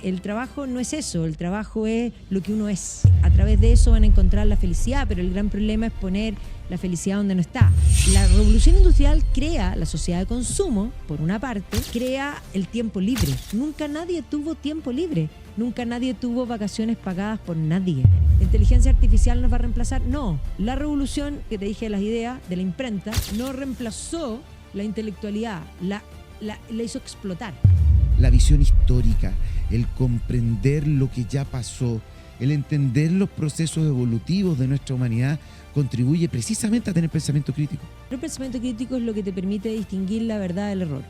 El trabajo no es eso, el trabajo es lo que uno es. A través de eso van a encontrar la felicidad, pero el gran problema es poner la felicidad donde no está. La revolución industrial crea la sociedad de consumo, por una parte, crea el tiempo libre. Nunca nadie tuvo tiempo libre, nunca nadie tuvo vacaciones pagadas por nadie. ¿La inteligencia artificial nos va a reemplazar? No. La revolución, que te dije de las ideas, de la imprenta, no reemplazó la intelectualidad, la hizo explotar. La visión histórica, el comprender lo que ya pasó, el entender los procesos evolutivos de nuestra humanidad, contribuye precisamente a tener pensamiento crítico. El pensamiento crítico es lo que te permite distinguir la verdad del error.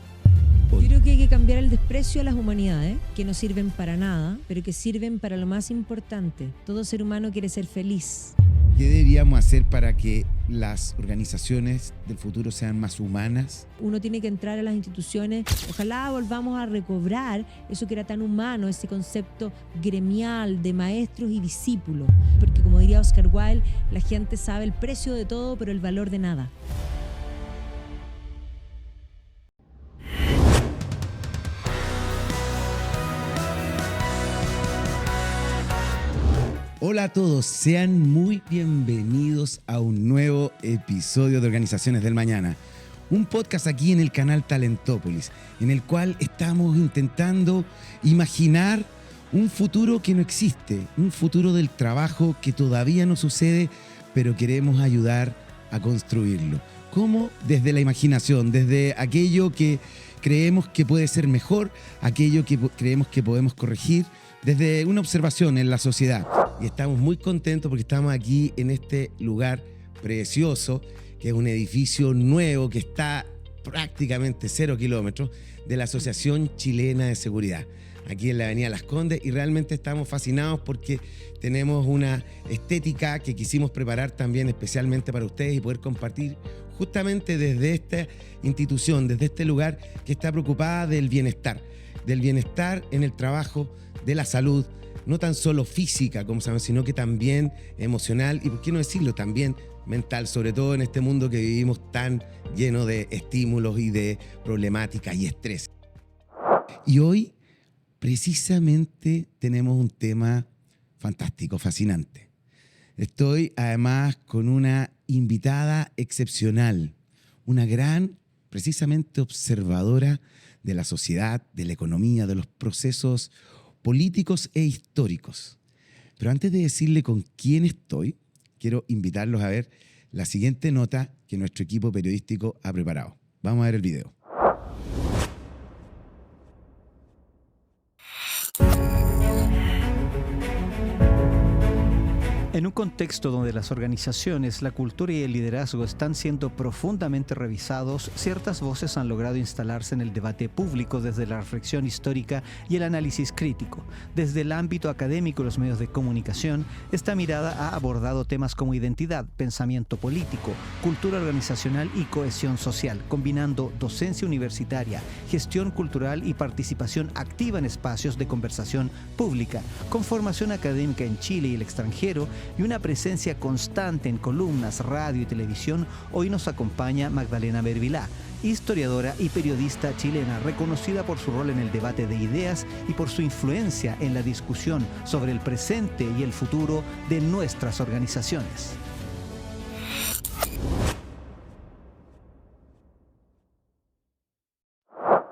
Yo creo que hay que cambiar el desprecio a las humanidades, que no sirven para nada, pero que sirven para lo más importante. Todo ser humano quiere ser feliz. ¿Qué deberíamos hacer para que las organizaciones del futuro sean más humanas? Uno tiene que entrar a las instituciones. Ojalá volvamos a recobrar eso que era tan humano, ese concepto gremial de maestros y discípulos. Porque como diría Oscar Wilde, la gente sabe el precio de todo, pero el valor de nada. Hola a todos, sean muy bienvenidos a un nuevo episodio de Organizaciones del Mañana. Un podcast aquí en el canal Talentópolis, en el cual estamos intentando imaginar un futuro que no existe, un futuro del trabajo que todavía no sucede, pero queremos ayudar a construirlo. ¿Cómo? Desde la imaginación, desde aquello que creemos que puede ser mejor, aquello que creemos que podemos corregir, desde una observación en la sociedad. Y estamos muy contentos porque estamos aquí en este lugar precioso, que es un edificio nuevo que está prácticamente 0 kilómetros de la Asociación Chilena de Seguridad, aquí en la Avenida Las Condes, y realmente estamos fascinados porque tenemos una estética que quisimos preparar también especialmente para ustedes y poder compartir justamente desde esta institución, desde este lugar que está preocupada del bienestar en el trabajo, de la salud, no tan solo física, como sabemos, sino que también emocional y, por qué no decirlo, también mental, sobre todo en este mundo que vivimos tan lleno de estímulos y de problemáticas y estrés. Y hoy, precisamente, tenemos un tema fantástico, fascinante. Estoy además con una invitada excepcional, una gran, precisamente, observadora de la sociedad, de la economía, de los procesos políticos e históricos. Pero antes de decirle con quién estoy, quiero invitarlos a ver la siguiente nota que nuestro equipo periodístico ha preparado. Vamos a ver el video. En un contexto donde las organizaciones, la cultura y el liderazgo están siendo profundamente revisados, ciertas voces han logrado instalarse en el debate público desde la reflexión histórica y el análisis crítico. Desde el ámbito académico y los medios de comunicación, esta mirada ha abordado temas como identidad, pensamiento político, cultura organizacional y cohesión social, combinando docencia universitaria, gestión cultural y participación activa en espacios de conversación pública, con formación académica en Chile y el extranjero, y una presencia constante en columnas, radio y televisión. Hoy nos acompaña Magdalena Mervilá, historiadora y periodista chilena, reconocida por su rol en el debate de ideas y por su influencia en la discusión sobre el presente y el futuro de nuestras organizaciones.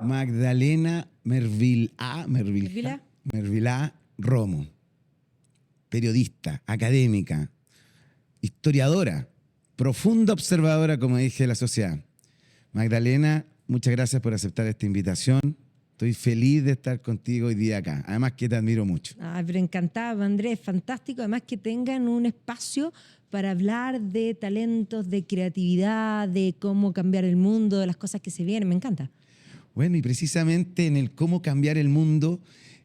Magdalena Mervilá Romo. Periodista, académica, historiadora, profunda observadora, como dije, de la sociedad. Magdalena, muchas gracias por aceptar esta invitación. Estoy feliz de estar contigo hoy día acá. Además que te admiro mucho. Pero encantada, Andrés, fantástico. Además que tengan un espacio para hablar de talentos, de creatividad, de cómo cambiar el mundo, de las cosas que se vienen. Me encanta. Bueno, y precisamente en el cómo cambiar el mundo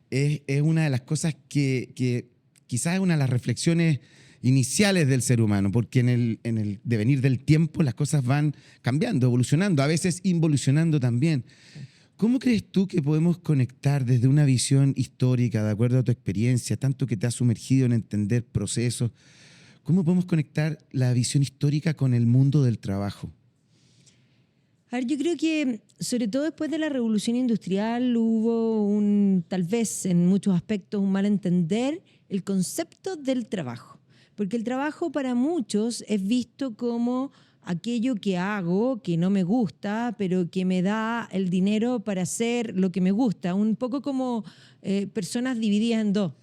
es una de las cosas que quizás es una de las reflexiones iniciales del ser humano, porque en el devenir del tiempo las cosas van cambiando, evolucionando, a veces involucionando también. ¿Cómo crees tú que podemos conectar desde una visión histórica, de acuerdo a tu experiencia, tanto que te has sumergido en entender procesos? ¿Cómo podemos conectar la visión histórica con el mundo del trabajo? A ver, yo creo que sobre todo después de la revolución industrial hubo tal vez en muchos aspectos un mal entender el concepto del trabajo. Porque el trabajo para muchos es visto como aquello que hago, que no me gusta, pero que me da el dinero para hacer lo que me gusta. Un poco como personas divididas en dos.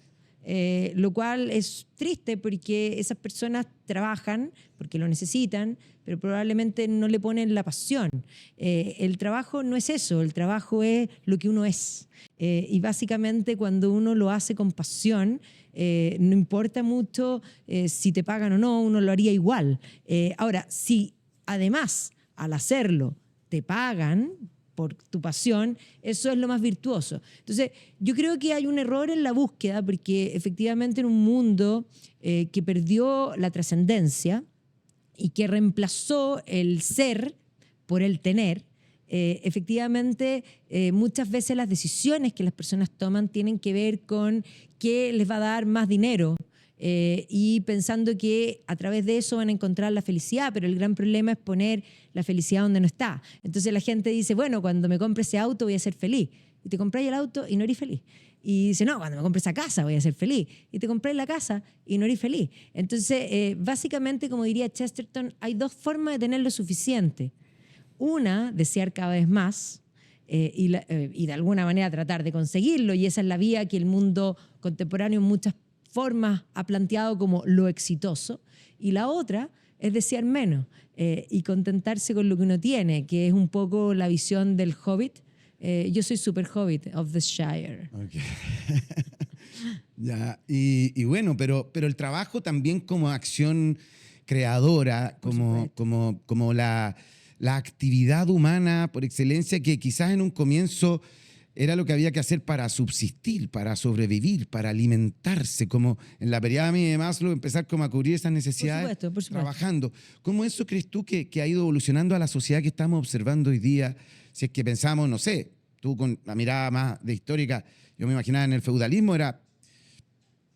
Lo cual es triste porque esas personas trabajan porque lo necesitan, pero probablemente no le ponen la pasión. El trabajo no es eso, el trabajo es lo que uno es. Y básicamente cuando uno lo hace con pasión, no importa mucho si te pagan o no, uno lo haría igual. Ahora, si además al hacerlo te pagan por tu pasión, eso es lo más virtuoso. Entonces, yo creo que hay un error en la búsqueda porque efectivamente en un mundo que perdió la trascendencia y que reemplazó el ser por el tener, efectivamente muchas veces las decisiones que las personas toman tienen que ver con qué les va a dar más dinero, y pensando que a través de eso van a encontrar la felicidad, pero el gran problema es poner la felicidad donde no está. Entonces la gente dice, bueno, cuando me compre ese auto voy a ser feliz. Y te compras el auto y no eres feliz. Y dice, no, cuando me compre esa casa voy a ser feliz. Y te compras la casa y no eres feliz. Entonces, básicamente, como diría Chesterton, hay dos formas de tener lo suficiente. Una, desear cada vez más, y de alguna manera tratar de conseguirlo, y esa es la vía que el mundo contemporáneo en muchas formas ha planteado como lo exitoso, y la otra es desear menos y contentarse con lo que uno tiene, que es un poco la visión del Hobbit. Yo soy super Hobbit of the Shire. Okay. Ya, y bueno, pero el trabajo también como acción creadora, como la actividad humana por excelencia, que quizás en un comienzo era lo que había que hacer para subsistir, para sobrevivir, para alimentarse, como en la pirámide de Maslow, empezar como a cubrir esas necesidades por supuesto. Trabajando. ¿Cómo eso crees tú que ha ido evolucionando a la sociedad que estamos observando hoy día? Si es que pensamos, no sé, tú con la mirada más de histórica, yo me imaginaba en el feudalismo era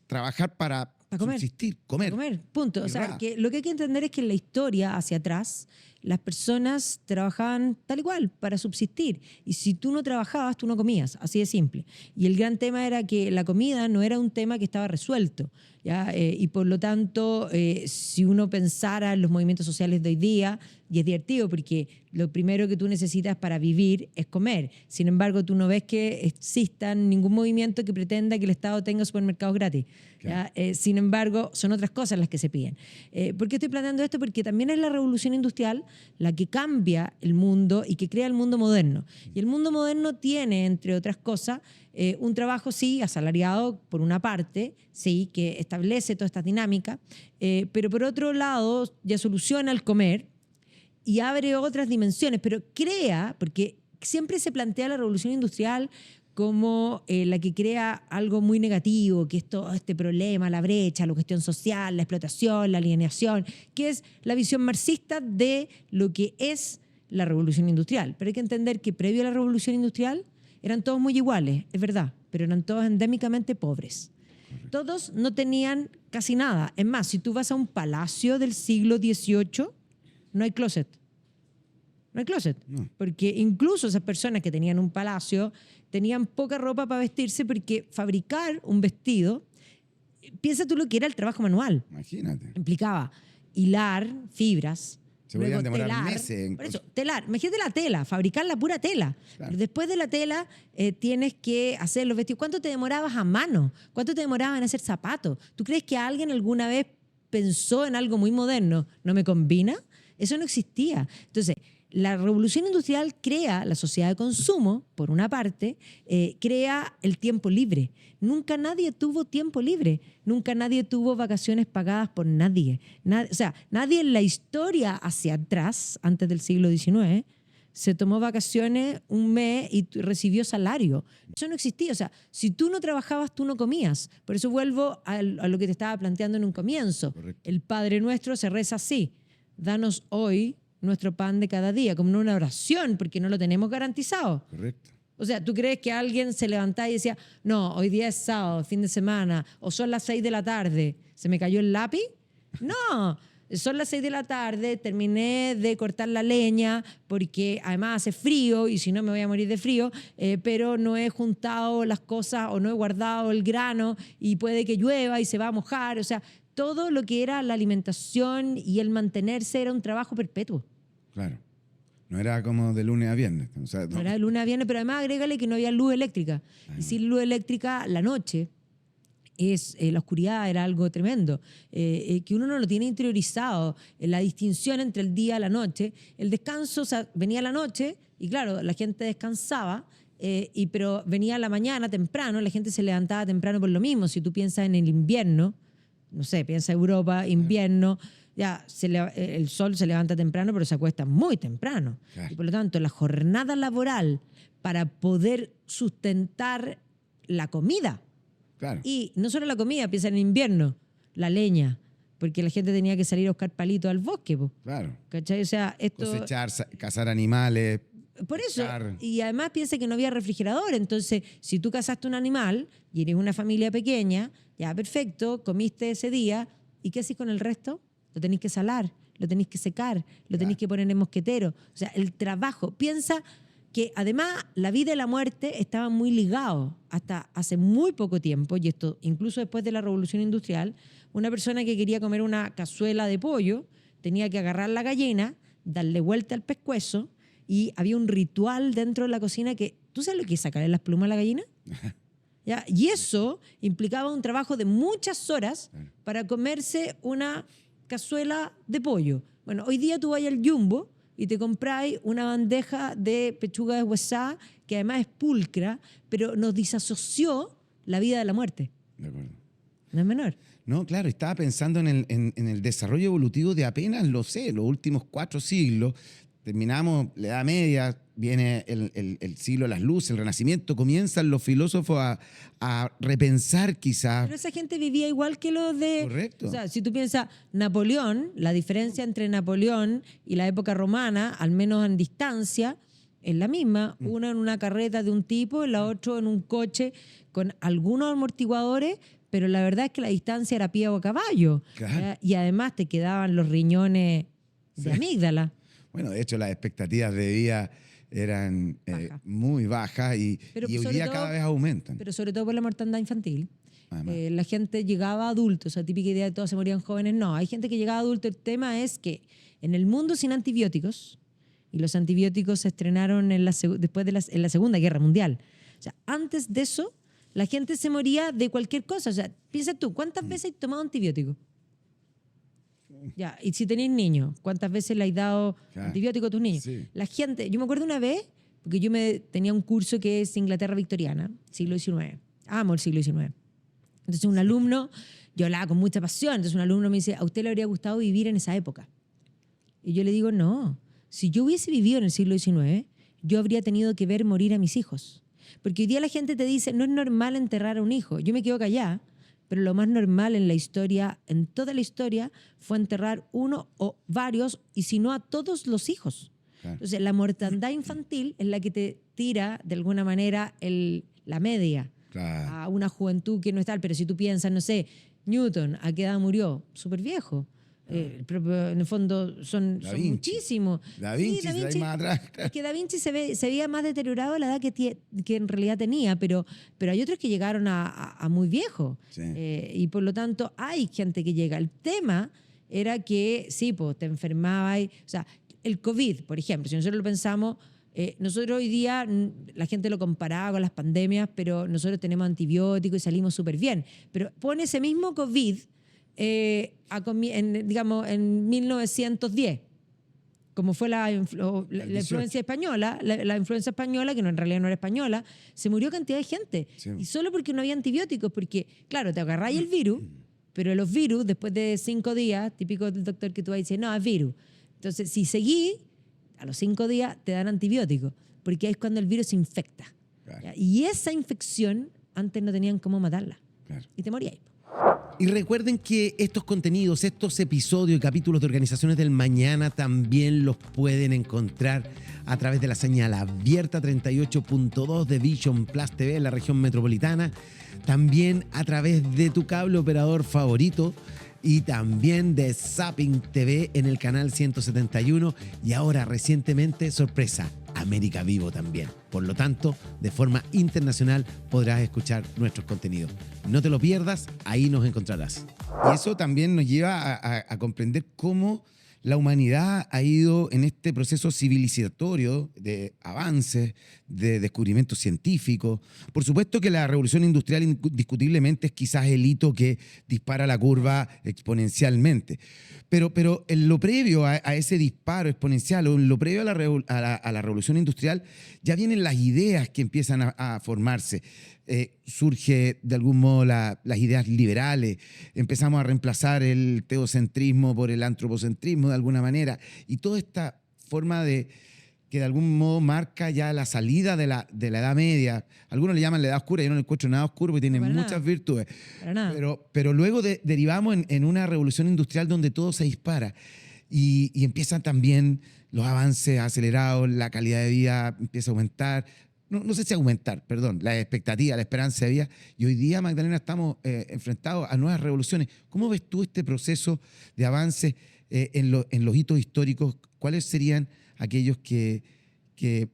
trabajar para comer, subsistir, comer. Para comer, punto. O sea, que lo que hay que entender es que en la historia hacia atrás las personas trabajaban tal igual para subsistir. Y si tú no trabajabas, tú no comías, así de simple. Y el gran tema era que la comida no era un tema que estaba resuelto, ¿ya? Y por lo tanto, si uno pensara en los movimientos sociales de hoy día, y es divertido porque lo primero que tú necesitas para vivir es comer. Sin embargo, tú no ves que exista ningún movimiento que pretenda que el Estado tenga supermercados gratis. Claro. Sin embargo, son otras cosas las que se piden. ¿Por qué estoy planteando esto? Porque también es la revolución industrial la que cambia el mundo y que crea el mundo moderno. Y el mundo moderno tiene, entre otras cosas, un trabajo, sí, asalariado por una parte, sí, que establece toda esta dinámica, pero por otro lado ya soluciona el comer y abre otras dimensiones, pero crea, porque siempre se plantea la revolución industrial como la que crea algo muy negativo, que es todo este problema, la brecha, la cuestión social, la explotación, la alienación, que es la visión marxista de lo que es la revolución industrial. Pero hay que entender que previo a la revolución industrial eran todos muy iguales, es verdad, pero eran todos endémicamente pobres. Todos no tenían casi nada. Es más, si tú vas a un palacio del siglo XVIII, no hay closet. No hay closet. No. Porque incluso esas personas que tenían un palacio tenían poca ropa para vestirse, porque fabricar un vestido, piensa tú lo que era el trabajo manual. Imagínate. Implicaba hilar fibras. Se podían demorar meses. Por eso, telar. Imagínate la tela, fabricar la pura tela. Claro. Pero después de la tela tienes que hacer los vestidos. ¿Cuánto te demorabas a mano? ¿Cuánto te demorabas en hacer zapatos? ¿Tú crees que alguien alguna vez pensó en algo muy moderno? ¿No me combina? Eso no existía. Entonces, la revolución industrial crea la sociedad de consumo, por una parte, crea el tiempo libre. Nunca nadie tuvo tiempo libre, nunca nadie tuvo vacaciones pagadas por nadie. Nadie en la historia hacia atrás, antes del siglo XIX, se tomó vacaciones un mes y recibió salario. Eso no existía. O sea, si tú no trabajabas, tú no comías. Por eso vuelvo a lo que te estaba planteando en un comienzo. Correcto. El Padre Nuestro se reza así: danos hoy nuestro pan de cada día, como una oración, porque no lo tenemos garantizado. Correcto. O sea, ¿tú crees que alguien se levantaba y decía, no, hoy día es sábado, fin de semana, o son las 6 de la tarde, ¿se me cayó el lápiz? No, son las 6 de la tarde, terminé de cortar la leña porque además hace frío y si no me voy a morir de frío, pero no he juntado las cosas o no he guardado el grano y puede que llueva y se va a mojar. O sea, todo lo que era la alimentación y el mantenerse era un trabajo perpetuo. Claro. No era como de lunes a viernes. O sea, No era de lunes a viernes, pero además agrégale que no había luz eléctrica. Y sin luz eléctrica, la noche, la oscuridad era algo tremendo, que uno no lo tiene interiorizado, la distinción entre el día y la noche. El descanso, o sea, venía la noche y claro, la gente descansaba, pero venía la mañana temprano, la gente se levantaba temprano por lo mismo. Si tú piensas en el invierno, no sé, piensa Europa, invierno, ya el sol se levanta temprano, pero se acuesta muy temprano. Claro. Y por lo tanto, la jornada laboral para poder sustentar la comida, claro. y no solo la comida, piensa en invierno, la leña, porque la gente tenía que salir a buscar palitos al bosque, po, Claro. ¿cachai? O sea, esto... Cosechar, cazar animales. Por eso, pescar. y además piensa que no había refrigerador, entonces si tú cazaste un animal y eres una familia pequeña, ya perfecto, comiste ese día, ¿y qué haces con el resto? Lo tenéis que salar, lo tenéis que secar, lo tenéis que poner en mosquetero. O sea, el trabajo, piensa que además la vida y la muerte estaban muy ligados hasta hace muy poco tiempo, y esto incluso después de la Revolución Industrial. Una persona que quería comer una cazuela de pollo tenía que agarrar la gallina, darle vuelta al pescuezo, y había un ritual dentro de la cocina que... ¿Tú sabes lo que es sacarle las plumas a la gallina? ¿Ya? Y eso implicaba un trabajo de muchas horas para comerse una cazuela de pollo. Bueno, hoy día tú vas al Jumbo y te compráis una bandeja de pechuga deshuesada que además es pulcra, pero nos disasoció la vida de la muerte. De acuerdo. No es menor. No, claro, estaba pensando en el desarrollo evolutivo de apenas, lo sé, los últimos 4 siglos. Terminamos la Edad Media, viene el siglo de las luces, el Renacimiento, comienzan los filósofos a repensar quizás. Pero esa gente vivía igual que los de... Correcto. O sea, si tú piensas Napoleón, la diferencia entre Napoleón y la época romana, al menos en distancia, es la misma. Una en una carreta de un tipo, la otra en un coche con algunos amortiguadores, pero la verdad es que la distancia era pie o caballo. Claro. Y además te quedaban los riñones de amígdala. Bueno, de hecho las expectativas de vida eran Baja. muy bajas y hoy sobre día todo- cada vez aumentan. Pero sobre todo por la mortandad infantil. Además. La gente llegaba adulto, o sea, típica idea de todos se morían jóvenes. No, hay gente que llegaba adulto. El tema es que en el mundo sin antibióticos, y los antibióticos se estrenaron en la Segunda Guerra Mundial. O sea, antes de eso, la gente se moría de cualquier cosa. O sea, piensa tú, ¿cuántas veces has tomado antibiótico? Ya, y si tenéis niños, ¿cuántas veces le has dado Claro. antibiótico a tus niños? Sí. La gente, yo me acuerdo una vez, porque tenía un curso que es Inglaterra victoriana, siglo XIX. Amo el siglo XIX. Entonces un alumno, yo hablaba con mucha pasión, entonces un alumno me dice, ¿a usted le habría gustado vivir en esa época? Y yo le digo, no, si yo hubiese vivido en el siglo XIX, yo habría tenido que ver morir a mis hijos. Porque hoy día la gente te dice, no es normal enterrar a un hijo. Yo me quedo callada, pero lo más normal en la historia, en toda la historia, fue enterrar uno o varios, y si no a todos los hijos. Claro. Entonces, la mortandad infantil es la que te tira, de alguna manera, la media Claro. a una juventud que no es tal. Pero si tú piensas, no sé, Newton, ¿a qué edad murió? Súper viejo. En el fondo son Da Vinci. muchísimos. Da Vinci, Sí, de ahí más atrás. Es que Da Vinci se veía más deteriorado a la edad que en realidad tenía, pero hay otros que llegaron a muy viejos. Sí. Y por lo tanto hay gente que llega. El tema era que, sí, pues te enfermabas. O sea, el COVID, por ejemplo, si nosotros lo pensamos, nosotros hoy día, la gente lo comparaba con las pandemias, pero nosotros tenemos antibióticos y salimos súper bien. Pero pone ese mismo COVID, digamos, en 1910, como fue la influencia española, la influencia española, que en realidad no era española, se murió cantidad de gente. Sí. Y solo porque no había antibióticos, porque, claro, te agarráis el virus, pero los virus, después de 5 días, típico del doctor que tú vas y dices, no, es virus. Entonces, si seguís, a los 5 días te dan antibióticos, porque ahí es cuando el virus se infecta. Claro. ¿Ya? Y esa infección, antes no tenían cómo matarla. Claro. Y te morías. Y recuerden que estos contenidos, estos episodios y capítulos de Organizaciones del Mañana también los pueden encontrar a través de la señal abierta 38.2 de Vision Plus TV en la región metropolitana, también a través de tu cable operador favorito y también de Zapping TV en el canal 171 y ahora recientemente, sorpresa, América Vivo también. Por lo tanto, de forma internacional podrás escuchar nuestros contenidos. No te lo pierdas, ahí nos encontrarás. Y eso también nos lleva a comprender cómo la humanidad ha ido en este proceso civilizatorio de avances, de descubrimientos científicos. Por supuesto que la revolución industrial indiscutiblemente es quizás el hito que dispara la curva exponencialmente. Pero en lo previo a ese disparo exponencial o en lo previo a la revolución industrial ya vienen las ideas que empiezan a formarse. Surge de algún modo las ideas liberales, empezamos a reemplazar el teocentrismo por el antropocentrismo de alguna manera, y toda esta forma que de algún modo marca ya la salida de la Edad Media. Algunos le llaman la Edad Oscura, yo no le encuentro nada oscuro porque tiene muchas virtudes. Para nada. Pero luego derivamos en una revolución industrial donde todo se dispara y empiezan también los avances acelerados, la calidad de vida empieza a aumentar. No sé si aumentar, perdón, la expectativa, la esperanza de vida. Y hoy día, Magdalena, estamos enfrentados a nuevas revoluciones. ¿Cómo ves tú este proceso de avance en los hitos históricos? ¿Cuáles serían aquellos que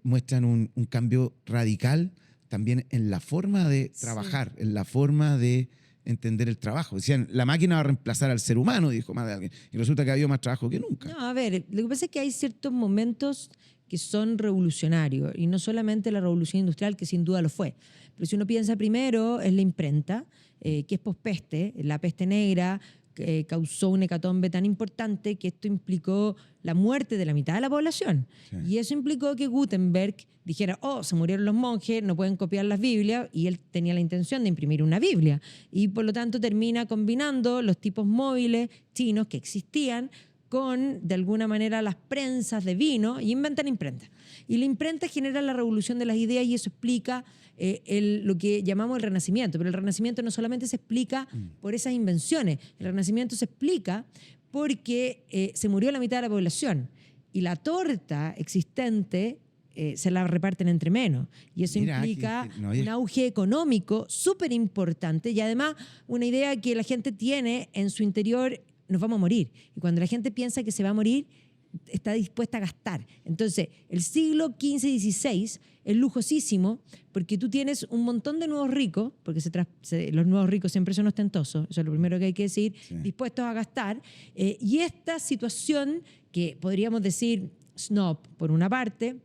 muestran un cambio radical también en la forma de trabajar, en la forma de entender el trabajo? Decían, la máquina va a reemplazar al ser humano, dijo más de alguien. Y resulta que ha habido más trabajo que nunca. No, a ver, lo que pasa es que hay ciertos momentos que son revolucionarios, y no solamente la revolución industrial, que sin duda lo fue. Pero si uno piensa primero, es la imprenta, que es pospeste, la peste negra, que causó una hecatombe tan importante que esto implicó la muerte de la mitad de la población. Sí. Y eso implicó que Gutenberg dijera, se murieron los monjes, no pueden copiar las Biblias, y él tenía la intención de imprimir una Biblia. Y por lo tanto termina combinando los tipos móviles chinos que existían con, de alguna manera, las prensas de vino, y inventan imprenta. Y la imprenta genera la revolución de las ideas, y eso explica lo que llamamos el Renacimiento. Pero el Renacimiento no solamente se explica por esas invenciones, el Renacimiento se explica porque se murió la mitad de la población, y la torta existente se la reparten entre menos. Y eso implica un auge económico súper importante, y además una idea que la gente tiene en su interior: nos vamos a morir. Y cuando la gente piensa que se va a morir, está dispuesta a gastar. Entonces, el siglo XV y XVI es lujosísimo porque tú tienes un montón de nuevos ricos, porque los nuevos ricos siempre son ostentosos, eso es lo primero que hay que decir, sí, dispuestos a gastar. Y esta situación, que podríamos decir snob por una parte,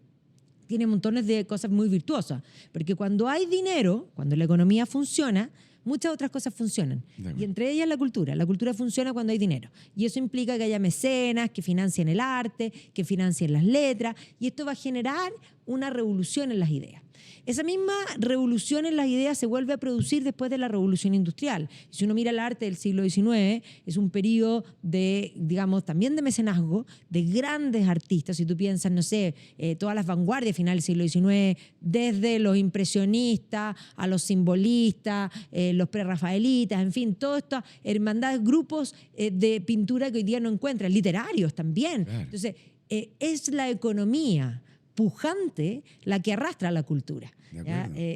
tiene montones de cosas muy virtuosas. Porque cuando hay dinero, cuando la economía funciona, muchas otras cosas funcionan. Y entre ellas la cultura. La cultura funciona cuando hay dinero. Y eso implica que haya mecenas que financien el arte, que financien las letras. Y esto va a generar una revolución en las ideas. Esa misma revolución en las ideas se vuelve a producir después de la revolución industrial. Si uno mira el arte del siglo XIX, es un periodo de, digamos, también de mecenazgo, de grandes artistas. Si tú piensas, no sé, todas las vanguardias final del siglo XIX, desde los impresionistas a los simbolistas, los prerrafaelitas, en fin, todas estas hermandades, grupos de pintura que hoy día no encuentran, literarios también. Claro. Entonces, es la economía pujante la que arrastra a la cultura.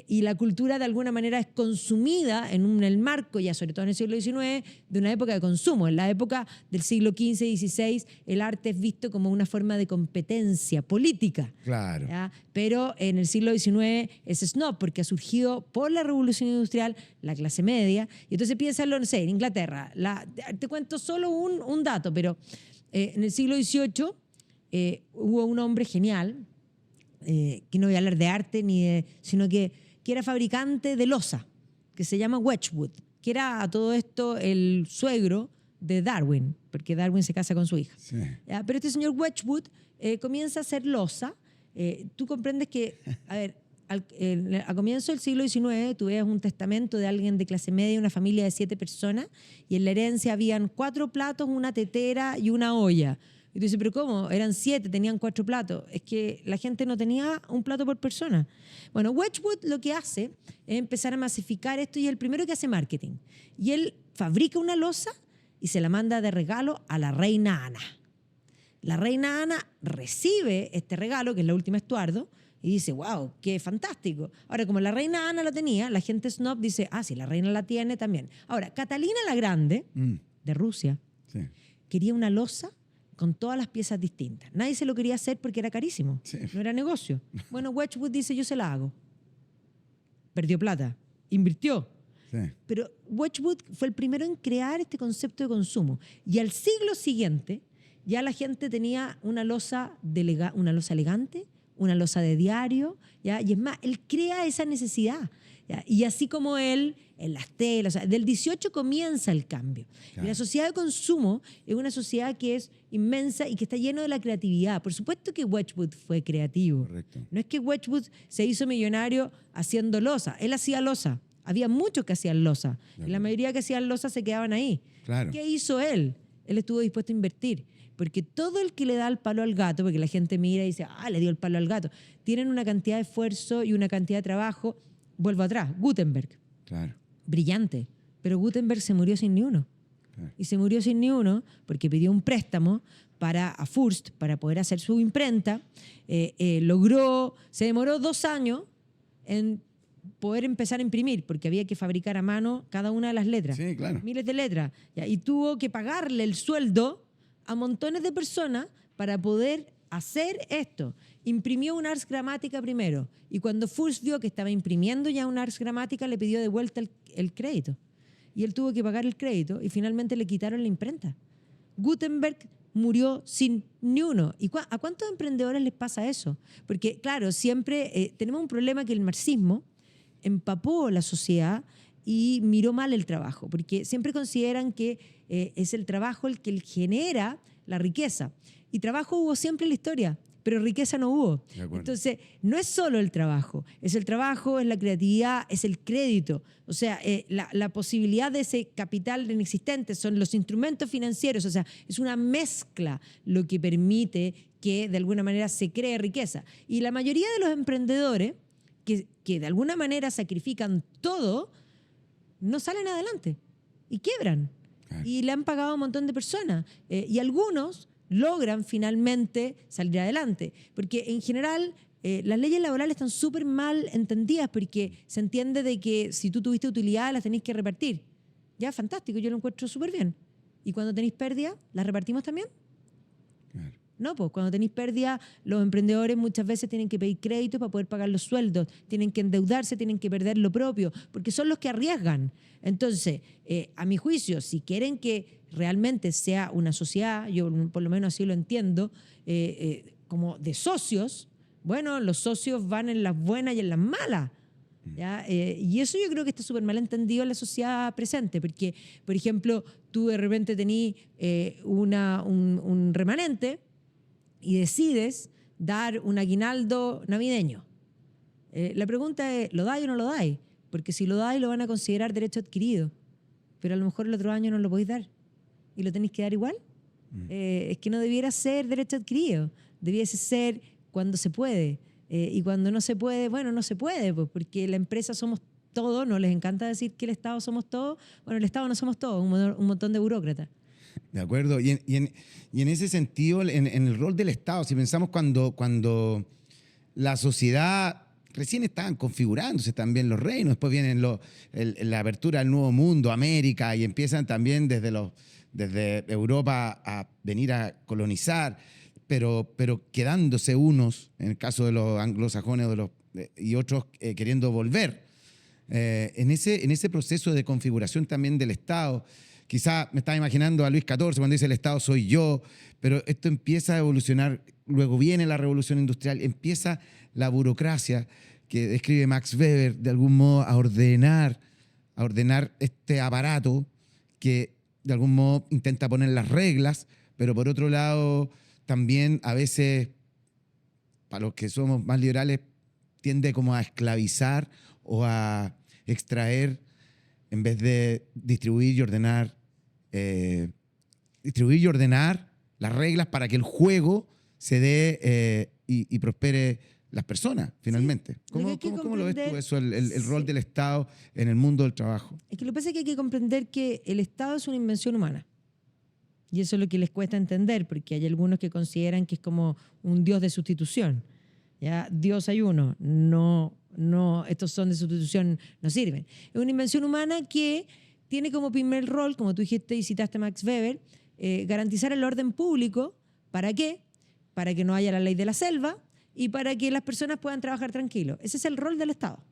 Y la cultura de alguna manera es consumida en el marco, ya sobre todo en el siglo XIX, de una época de consumo. En la época del siglo XV y XVI el arte es visto como una forma de competencia política. Claro. ¿Ya? Pero en el siglo XIX es snob, porque ha surgido por la revolución industrial la clase media. Y entonces piénsalo, no sé, en Inglaterra. Te cuento solo un dato, pero en el siglo XVIII hubo un hombre genial, que no voy a hablar de arte, sino que era fabricante de loza, que se llama Wedgwood, que era a todo esto el suegro de Darwin, porque Darwin se casa con su hija. Sí. Pero este señor Wedgwood comienza a hacer loza. Tú comprendes que, a ver, a comienzo del siglo XIX tú veas un testamento de alguien de clase media, una familia de 7 personas, y en la herencia habían 4 platos, una tetera y una olla. Y tú dices, ¿pero cómo? Eran 7, tenían 4 platos. Es que la gente no tenía un plato por persona. Bueno, Wedgwood lo que hace es empezar a masificar esto, y es el primero que hace marketing. Y él fabrica una loza y se la manda de regalo a la reina Ana. La reina Ana recibe este regalo, que es la última Estuardo, y dice, wow, qué fantástico. Ahora, como la reina Ana lo tenía, la gente snob dice, si la reina la tiene también. Ahora, Catalina la Grande, de Rusia, Sí. quería una losa con todas las piezas distintas. Nadie se lo quería hacer porque era carísimo, Sí. no era negocio. Bueno, Wedgwood dice, yo se la hago. Perdió plata, invirtió. Sí. Pero Wedgwood fue el primero en crear este concepto de consumo. Y al siglo siguiente, ya la gente tenía una losa elegante, una losa de diario, ¿ya? Y es más, él crea esa necesidad, ¿ya? Y así como él, en las telas, o sea, del 18 comienza el cambio. Claro. Y la sociedad de consumo es una sociedad que es inmensa y que está lleno de la creatividad. Por supuesto que Wedgwood fue creativo. Correcto. No es que Wedgwood se hizo millonario haciendo losa, él hacía losa. Había muchos que hacían losa. Y la mayoría que hacían losa se quedaban ahí. Claro. ¿Qué hizo él? Él estuvo dispuesto a invertir. Porque todo el que le da el palo al gato, porque la gente mira y dice, le dio el palo al gato, tienen una cantidad de esfuerzo y una cantidad de trabajo. Vuelvo atrás, Gutenberg, Claro. brillante. Pero Gutenberg se murió sin ni uno. Claro. Y se murió sin ni uno porque pidió un préstamo a Furst para poder hacer su imprenta. Se demoró 2 años en poder empezar a imprimir, porque había que fabricar a mano cada una de las letras. Sí, claro. Miles de letras. ¿Ya? Y tuvo que pagarle el sueldo a montones de personas para poder hacer esto. Imprimió un Ars Grammatica primero. Y cuando Furst vio que estaba imprimiendo ya un Ars Grammatica, le pidió de vuelta el crédito. Y él tuvo que pagar el crédito y finalmente le quitaron la imprenta. Gutenberg murió sin ni uno. ¿Y a cuántos emprendedores les pasa eso? Porque, claro, siempre tenemos un problema que el marxismo empapó la sociedad y miró mal el trabajo, porque siempre consideran que es el trabajo el que genera la riqueza. Y trabajo hubo siempre en la historia, pero riqueza no hubo. De acuerdo. Entonces, no es solo el trabajo, es el trabajo, es la creatividad, es el crédito. O sea, la posibilidad de ese capital inexistente son los instrumentos financieros. O sea, es una mezcla lo que permite que de alguna manera se cree riqueza. Y la mayoría de los emprendedores que de alguna manera sacrifican todo, no salen adelante y quiebran. Claro. Y le han pagado a un montón de personas. Y algunos logran finalmente salir adelante. Porque en general las leyes laborales están súper mal entendidas porque se entiende de que si tú tuviste utilidad las tenés que repartir. Ya, fantástico, yo lo encuentro súper bien. ¿Y cuando tenéis pérdida, las repartimos también? Claro. No, pues cuando tenéis pérdida, los emprendedores muchas veces tienen que pedir créditos para poder pagar los sueldos, tienen que endeudarse, tienen que perder lo propio, porque son los que arriesgan. Entonces, a mi juicio, si quieren que realmente sea una sociedad, yo por lo menos así lo entiendo, como de socios, bueno, los socios van en las buenas y en las malas. ¿Ya? Y eso yo creo que está súper mal entendido en la sociedad presente, porque, por ejemplo, tú de repente tenés un remanente y decides dar un aguinaldo navideño. La pregunta es, ¿lo dais o no lo dais? Porque si lo dais lo van a considerar derecho adquirido, pero a lo mejor el otro año no lo podéis dar y lo tenéis que dar igual. Es que no debiera ser derecho adquirido, debiese ser cuando se puede. Y cuando no se puede, bueno, no se puede, pues, porque la empresa somos todos, no les encanta decir que el Estado somos todos. Bueno, el Estado no somos todos, un montón de burócratas. De acuerdo. Y en ese sentido, en el rol del Estado, si pensamos cuando la sociedad recién estaban configurándose también los reinos, después vienen la apertura al Nuevo Mundo, América, y empiezan también desde Europa a venir a colonizar, pero quedándose unos, en el caso de los anglosajones y otros queriendo volver. En ese proceso de configuración también del Estado, quizá me estaba imaginando a Luis XIV cuando dice el Estado soy yo, pero esto empieza a evolucionar, luego viene la revolución industrial, empieza la burocracia que describe Max Weber, de algún modo a ordenar este aparato que de algún modo intenta poner las reglas, pero por otro lado también a veces, para los que somos más liberales, tiende como a esclavizar o a extraer en vez de distribuir y ordenar las reglas para que el juego se dé y prospere las personas, finalmente. Sí. ¿Cómo lo ves tú eso, el rol del Estado en el mundo del trabajo? Es que lo que pasa es que hay que comprender que el Estado es una invención humana. Y eso es lo que les cuesta entender, porque hay algunos que consideran que es como un Dios de sustitución. ¿Ya? Dios hay uno, no, estos son de sustitución, no sirven. Es una invención humana que tiene como primer rol, como tú dijiste y citaste a Max Weber, garantizar el orden público. ¿Para qué? Para que no haya la ley de la selva y para que las personas puedan trabajar tranquilos. Ese es el rol del Estado.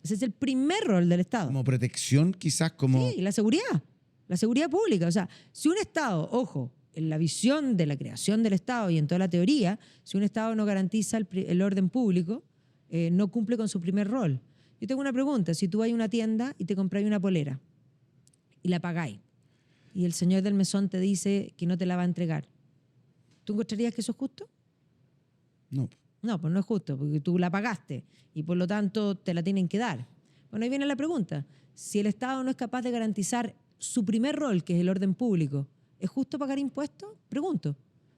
Ese es el primer rol del Estado. Como protección, quizás como... Sí, la seguridad pública. O sea, si un Estado, ojo, en la visión de la creación del Estado y en toda la teoría, si un Estado no garantiza el orden público, no cumple con su primer rol. Yo tengo una pregunta. Si tú vas a una tienda y te compras una polera y la pagáis y el señor del mesón te dice que no te la va a entregar, ¿tú encontrarías que eso es justo? No. No, pues no es justo, porque tú la pagaste y por lo tanto te la tienen que dar. Bueno, ahí viene la pregunta. Si el Estado no es capaz de garantizar su primer rol, que es el orden público, ¿es justo pagar impuestos? Pregunto.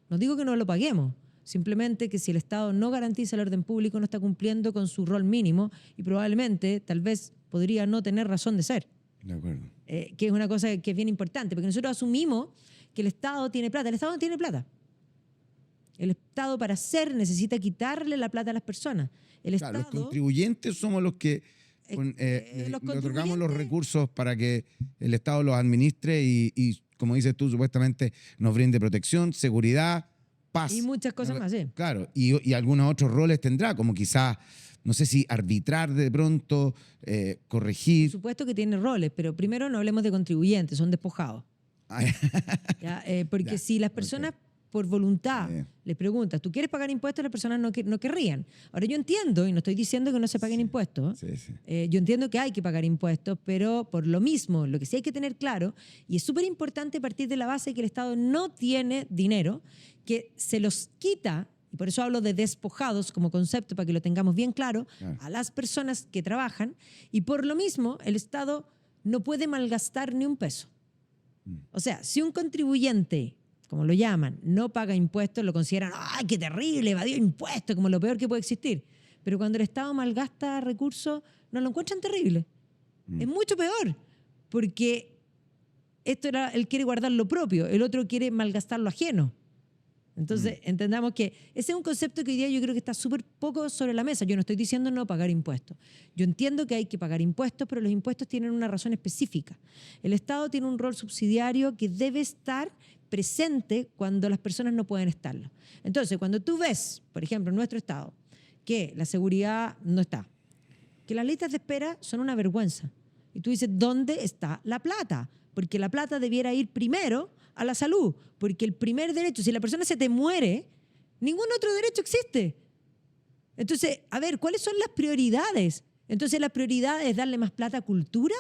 No digo que no lo paguemos, simplemente que si el Estado no garantiza el orden público no está cumpliendo con su rol mínimo y probablemente, tal vez, podría no tener razón de ser. De acuerdo. Que es una cosa que es bien importante, porque nosotros asumimos que el Estado tiene plata. El Estado no tiene plata. El Estado para hacer necesita quitarle la plata a las personas. El Claro, Estado, los contribuyentes somos los que le otorgamos los recursos para que el Estado los administre y, como dices tú, supuestamente nos brinde protección, seguridad, paz. y muchas cosas más, sí. Claro, y algunos otros roles tendrá, como quizás, no sé si arbitrar de pronto, Por corregir. supuesto que tiene roles, pero primero no hablemos de contribuyentes, son despojados. ¿Ya? Porque Ya, si las personas por voluntad Está bien. les preguntas, ¿tú quieres pagar impuestos? Las personas no querrían. Ahora yo entiendo, y no estoy diciendo que no se paguen impuestos, Sí, sí. yo entiendo que hay que pagar impuestos, pero por lo mismo, lo que sí hay que tener claro, y es súper importante partir de la base de que el Estado no tiene dinero, que se los quita, y por eso hablo de despojados como concepto para que lo tengamos bien claro, Claro. a las personas que trabajan, y por lo mismo el Estado no puede malgastar ni un peso. O sea, si un contribuyente, como lo llaman, no paga impuestos, lo consideran, ¡ay, qué terrible, evadió impuestos, como lo peor que puede existir! Pero cuando el Estado malgasta recursos, no lo encuentran terrible. Es mucho peor, porque él quiere guardar lo propio, el otro quiere malgastar lo ajeno. Entonces, entendamos que ese es un concepto que hoy día yo creo que está súper poco sobre la mesa. Yo no estoy diciendo no pagar impuestos. Yo entiendo que hay que pagar impuestos, pero los impuestos tienen una razón específica. El Estado tiene un rol subsidiario que debe estar presente cuando las personas no pueden estarlo. Entonces, cuando tú ves, por ejemplo, en nuestro Estado, que la seguridad no está, que las listas de espera son una vergüenza, y tú dices, ¿dónde está la plata? Porque la plata debiera ir primero a la salud, porque el primer derecho, si la persona se te muere, ningún otro derecho existe. Entonces, a ver, ¿cuáles son las prioridades? Entonces, ¿la prioridad es darle más plata a cultura?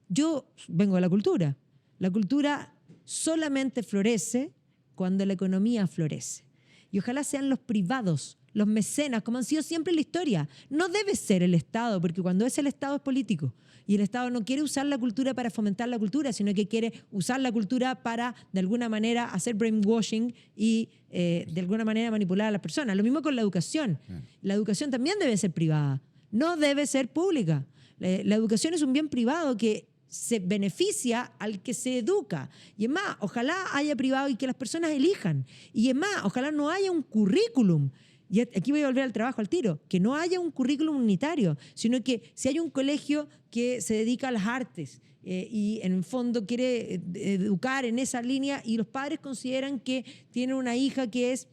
Yo vengo de la cultura. La cultura solamente florece cuando la economía florece. Y ojalá sean los privados, los mecenas, como han sido siempre en la historia. No debe ser el Estado, porque cuando es el Estado es político. Y el Estado no quiere usar la cultura para fomentar la cultura, sino que quiere usar la cultura para, de alguna manera, hacer brainwashing y, de alguna manera, manipular a las personas. Lo mismo con la educación. La educación también debe ser privada, no debe ser pública. La educación es un bien privado que se beneficia al que se educa. Y es más, ojalá haya privado y que las personas elijan. Y es más, ojalá no haya un currículum. Y aquí voy a volver al trabajo al tiro, que no haya un currículum unitario, sino que si hay un colegio que se dedica a las artes y en el fondo quiere educar en esa línea y los padres consideran que tienen una hija que es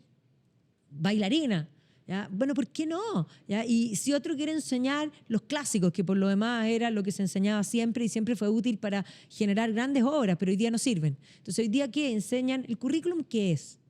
bailarina, ¿ya? Bueno, ¿por qué no? ¿Ya? Y si otro quiere enseñar los clásicos, que por lo demás era lo que se enseñaba siempre y siempre fue útil para generar grandes obras, pero hoy día no sirven. Entonces, hoy día, ¿qué enseñan? ¿El currículum qué es?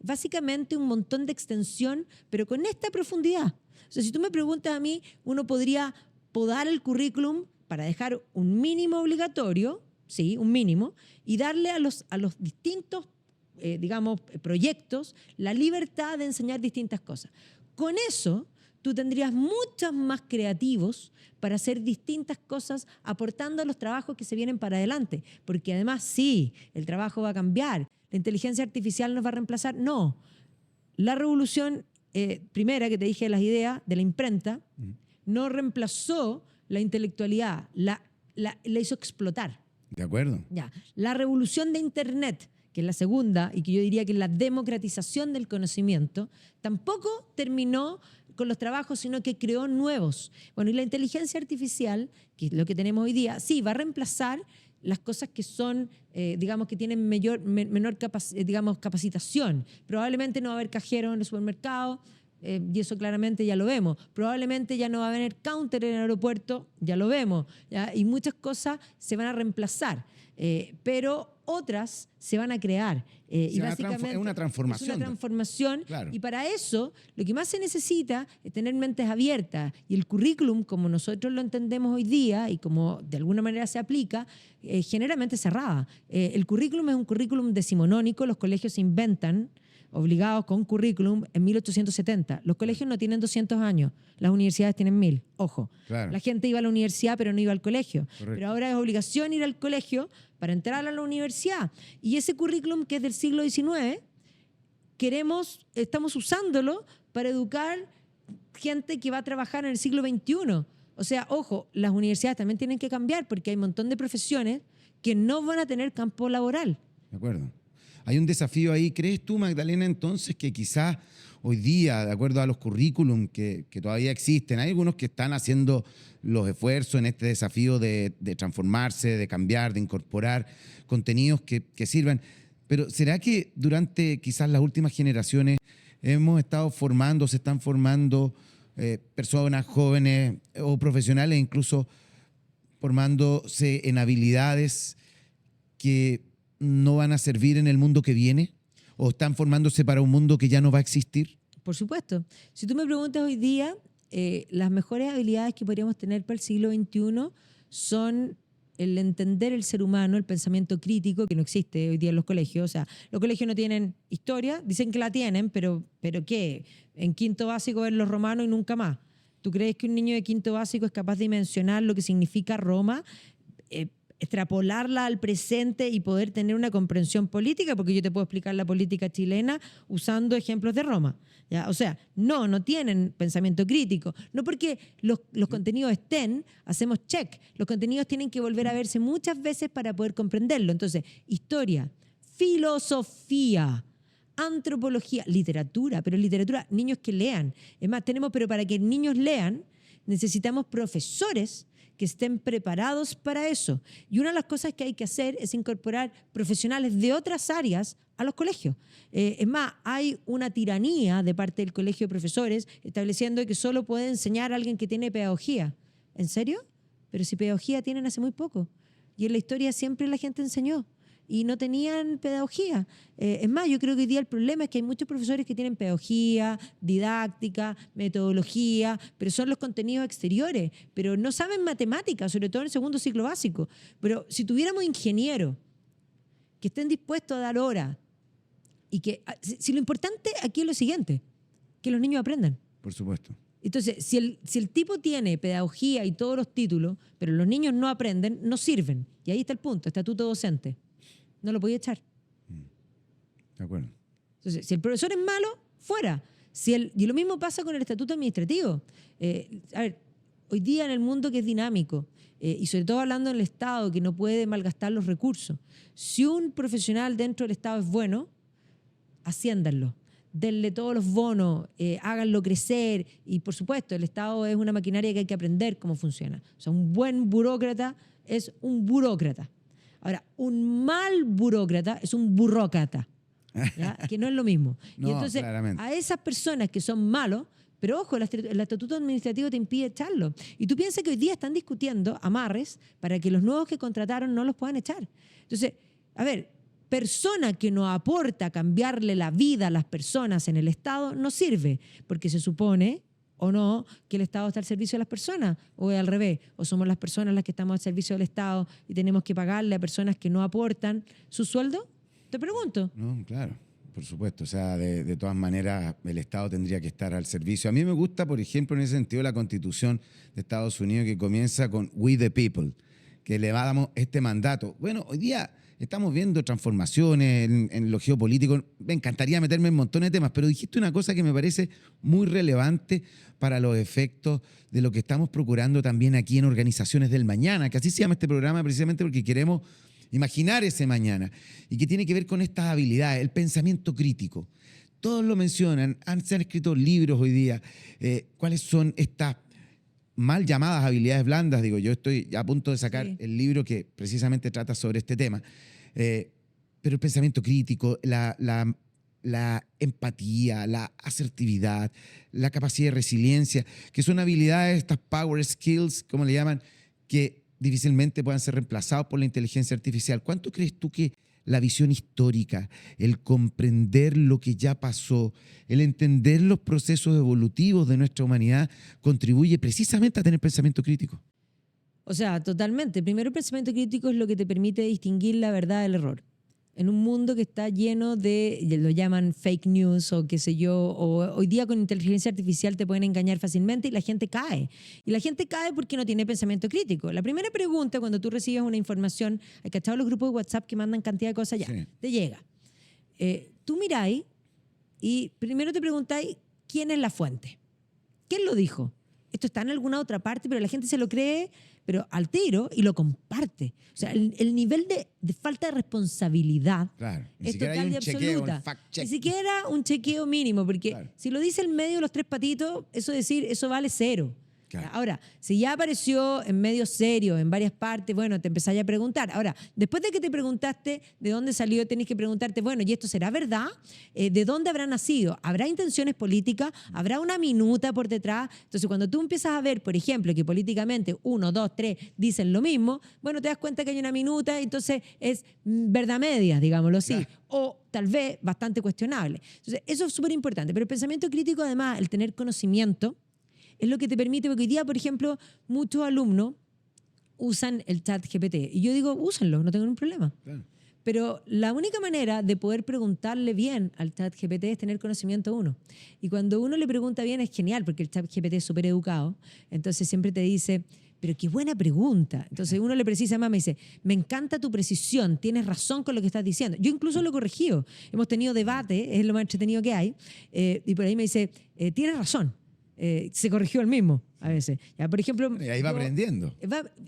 Básicamente un montón de extensión, pero con esta profundidad. O sea, si tú me preguntas a mí, uno podría podar el currículum para dejar un mínimo obligatorio, sí, un mínimo, y darle a los distintos, digamos, proyectos la libertad de enseñar distintas cosas. Con eso, tú tendrías muchos más creativos para hacer distintas cosas, aportando a los trabajos que se vienen para adelante. Porque además, sí, el trabajo va a cambiar. ¿La inteligencia artificial nos va a reemplazar? No. La revolución primera que te dije de las ideas, de la imprenta, no reemplazó la intelectualidad, la hizo explotar. ¿De acuerdo? Ya. La revolución de Internet, que es la segunda, y que yo diría que es la democratización del conocimiento, tampoco terminó con los trabajos, sino que creó nuevos. Bueno, y la inteligencia artificial, que es lo que tenemos hoy día, sí, va a reemplazar las cosas que son, digamos, que tienen menor capacitación. Probablemente no va a haber cajeros en el supermercado, y eso claramente ya lo vemos. Probablemente ya no va a haber counter en el aeropuerto, ya lo vemos, ¿ya? Y muchas cosas se van a reemplazar, pero otras se van a crear. Y básicamente es una transformación. Es una transformación, claro. Y para eso lo que más se necesita es tener mentes abiertas. Y el currículum, como nosotros lo entendemos hoy día y como de alguna manera se aplica, generalmente cerrada. El currículum es un currículum decimonónico, los colegios se inventan obligados con currículum en 1870. Los colegios no tienen 200 años, las universidades tienen 1000. Ojo, claro. La gente iba a la universidad pero no iba al colegio. Correcto. Pero ahora es obligación ir al colegio para entrar a la universidad. Y ese currículum que es del siglo XIX, estamos usándolo para educar gente que va a trabajar en el siglo XXI. O sea, ojo, las universidades también tienen que cambiar porque hay un montón de profesiones que no van a tener campo laboral. De acuerdo. Hay un desafío ahí. ¿Crees tú, Magdalena, entonces, que quizás hoy día, de acuerdo a los currículum que todavía existen, hay algunos que están haciendo los esfuerzos en este desafío de transformarse, de cambiar, de incorporar contenidos que sirvan? Pero ¿será que durante quizás las últimas generaciones hemos estado formando, se están formando personas jóvenes o profesionales, incluso formándose en habilidades que no van a servir en el mundo que viene? ¿O están formándose para un mundo que ya no va a existir? Por supuesto. Si tú me preguntas hoy día, las mejores habilidades que podríamos tener para el siglo XXI son el entender el ser humano, el pensamiento crítico, que no existe hoy día en los colegios. O sea, los colegios no tienen historia, dicen que la tienen, pero ¿qué? En quinto básico ver los romanos y nunca más. ¿Tú crees que un niño de quinto básico es capaz de dimensionar lo que significa Roma? Extrapolarla al presente y poder tener una comprensión política, porque yo te puedo explicar la política chilena usando ejemplos de Roma, ¿ya? O sea, no tienen pensamiento crítico. No porque los contenidos estén, hacemos check. Los contenidos tienen que volver a verse muchas veces para poder comprenderlo. Entonces, historia, filosofía, antropología, literatura, pero literatura, niños que lean. Es más, pero para que niños lean, necesitamos profesores que estén preparados para eso. Y una de las cosas que hay que hacer es incorporar profesionales de otras áreas a los colegios. Es más, hay una tiranía de parte del colegio de profesores estableciendo que solo puede enseñar a alguien que tiene pedagogía. ¿En serio? Pero si pedagogía tienen hace muy poco. Y en la historia siempre la gente enseñó y no tenían pedagogía. Es más, yo creo que hoy día el problema es que hay muchos profesores que tienen pedagogía, didáctica, metodología, pero son los contenidos exteriores, pero no saben matemáticas, sobre todo en el segundo ciclo básico. Pero si tuviéramos ingenieros que estén dispuestos a dar hora y que, si lo importante aquí es lo siguiente, que los niños aprendan. Por supuesto. Entonces, si el tipo tiene pedagogía y todos los títulos, pero los niños no aprenden, no sirven. Y ahí está el punto, estatuto docente. No lo podía echar. De acuerdo. Entonces, si el profesor es malo, fuera. Y lo mismo pasa con el estatuto administrativo. A ver, hoy día en el mundo que es dinámico, y sobre todo hablando del Estado, que no puede malgastar los recursos, si un profesional dentro del Estado es bueno, asciéndanlo. Denle todos los bonos, háganlo crecer. Y por supuesto, el Estado es una maquinaria que hay que aprender cómo funciona. O sea, un buen burócrata es un burócrata. Ahora, un mal burócrata es un burócrata, ¿ya? Que no es lo mismo. No, y entonces, claramente. a esas personas que son malos, pero ojo, el estatuto administrativo te impide echarlo. Y tú piensas que hoy día están discutiendo amarres para que los nuevos que contrataron no los puedan echar. Entonces, a ver, persona que no aporta a cambiarle la vida a las personas en el Estado no sirve, porque se supone o no que el Estado está al servicio de las personas, o es al revés, o somos las personas las que estamos al servicio del Estado y tenemos que pagarle a personas que no aportan su sueldo. Te pregunto. No, claro, por supuesto. O sea, de todas maneras, el Estado tendría que estar al servicio. A mí me gusta, por ejemplo, en ese sentido, la Constitución de Estados Unidos, que comienza con "We the people", que le damos este mandato. Bueno, hoy día estamos viendo transformaciones en lo geopolítico. Me encantaría meterme en montones de temas, pero dijiste una cosa que me parece muy relevante para los efectos de lo que estamos procurando también aquí en Organizaciones del Mañana, que así se llama este programa precisamente porque queremos imaginar ese mañana y que tiene que ver con estas habilidades, el pensamiento crítico. Todos lo mencionan, se han escrito libros hoy día. ¿Cuáles son estas mal llamadas habilidades blandas. Digo, yo estoy a punto de sacar Sí. el libro que precisamente trata sobre este tema. Pero el pensamiento crítico, la empatía, la asertividad, la capacidad de resiliencia, que son habilidades, estas power skills, como le llaman, que difícilmente puedan ser reemplazados por la inteligencia artificial. ¿Cuánto crees tú que la visión histórica, el comprender lo que ya pasó, el entender los procesos evolutivos de nuestra humanidad contribuye precisamente a tener pensamiento crítico? O sea, totalmente. Primero, el pensamiento crítico es lo que te permite distinguir la verdad del error. En un mundo que está lleno lo llaman fake news o qué sé yo, o hoy día con inteligencia artificial te pueden engañar fácilmente y la gente cae. Y la gente cae porque no tiene pensamiento crítico. La primera pregunta cuando tú recibes una información, hay cachado los grupos de WhatsApp que mandan cantidad de cosas ya, Sí. te llega. Tú miráis y primero te preguntáis quién es la fuente. ¿Quién lo dijo? Esto está en alguna otra parte, pero la gente se lo cree, pero al tiro y lo comparte. O sea, el nivel de falta de responsabilidad Claro, ni es siquiera hay total y un chequeo, absoluta. un fact check. Ni siquiera un chequeo mínimo, porque Claro. si lo dice el medio de los tres patitos, eso vale cero. Claro. Ahora, si ya apareció en medios serios, en varias partes, bueno, te empezáis a preguntar. Ahora, después de que te preguntaste de dónde salió, tenés que preguntarte, bueno, ¿y esto será verdad? ¿De dónde habrá nacido? ¿Habrá intenciones políticas? ¿Habrá una minuta por detrás? Entonces, cuando tú empiezas a ver, por ejemplo, que políticamente 1, 2, 3 dicen lo mismo, bueno, te das cuenta que hay una minuta, entonces es verdad media, digámoslo así. Claro. O tal vez bastante cuestionable. Entonces, eso es súper importante. Pero el pensamiento crítico, además, el tener conocimiento, es lo que te permite, porque hoy día, por ejemplo, muchos alumnos usan el chat GPT. Y yo digo, úsenlo, no tengo ningún problema. Claro. Pero la única manera de poder preguntarle bien al chat GPT es tener conocimiento uno. Y cuando uno le pregunta bien es genial, porque el chat GPT es súper educado. Entonces siempre te dice, pero qué buena pregunta. Entonces uno le precisa más, me dice, me encanta tu precisión, tienes razón con lo que estás diciendo. Yo incluso lo he corregido. Hemos tenido debate, es lo más entretenido que hay. Y por ahí me dice, tienes razón. Se corrigió el mismo a veces. Ya, por ejemplo, Y ahí va aprendiendo.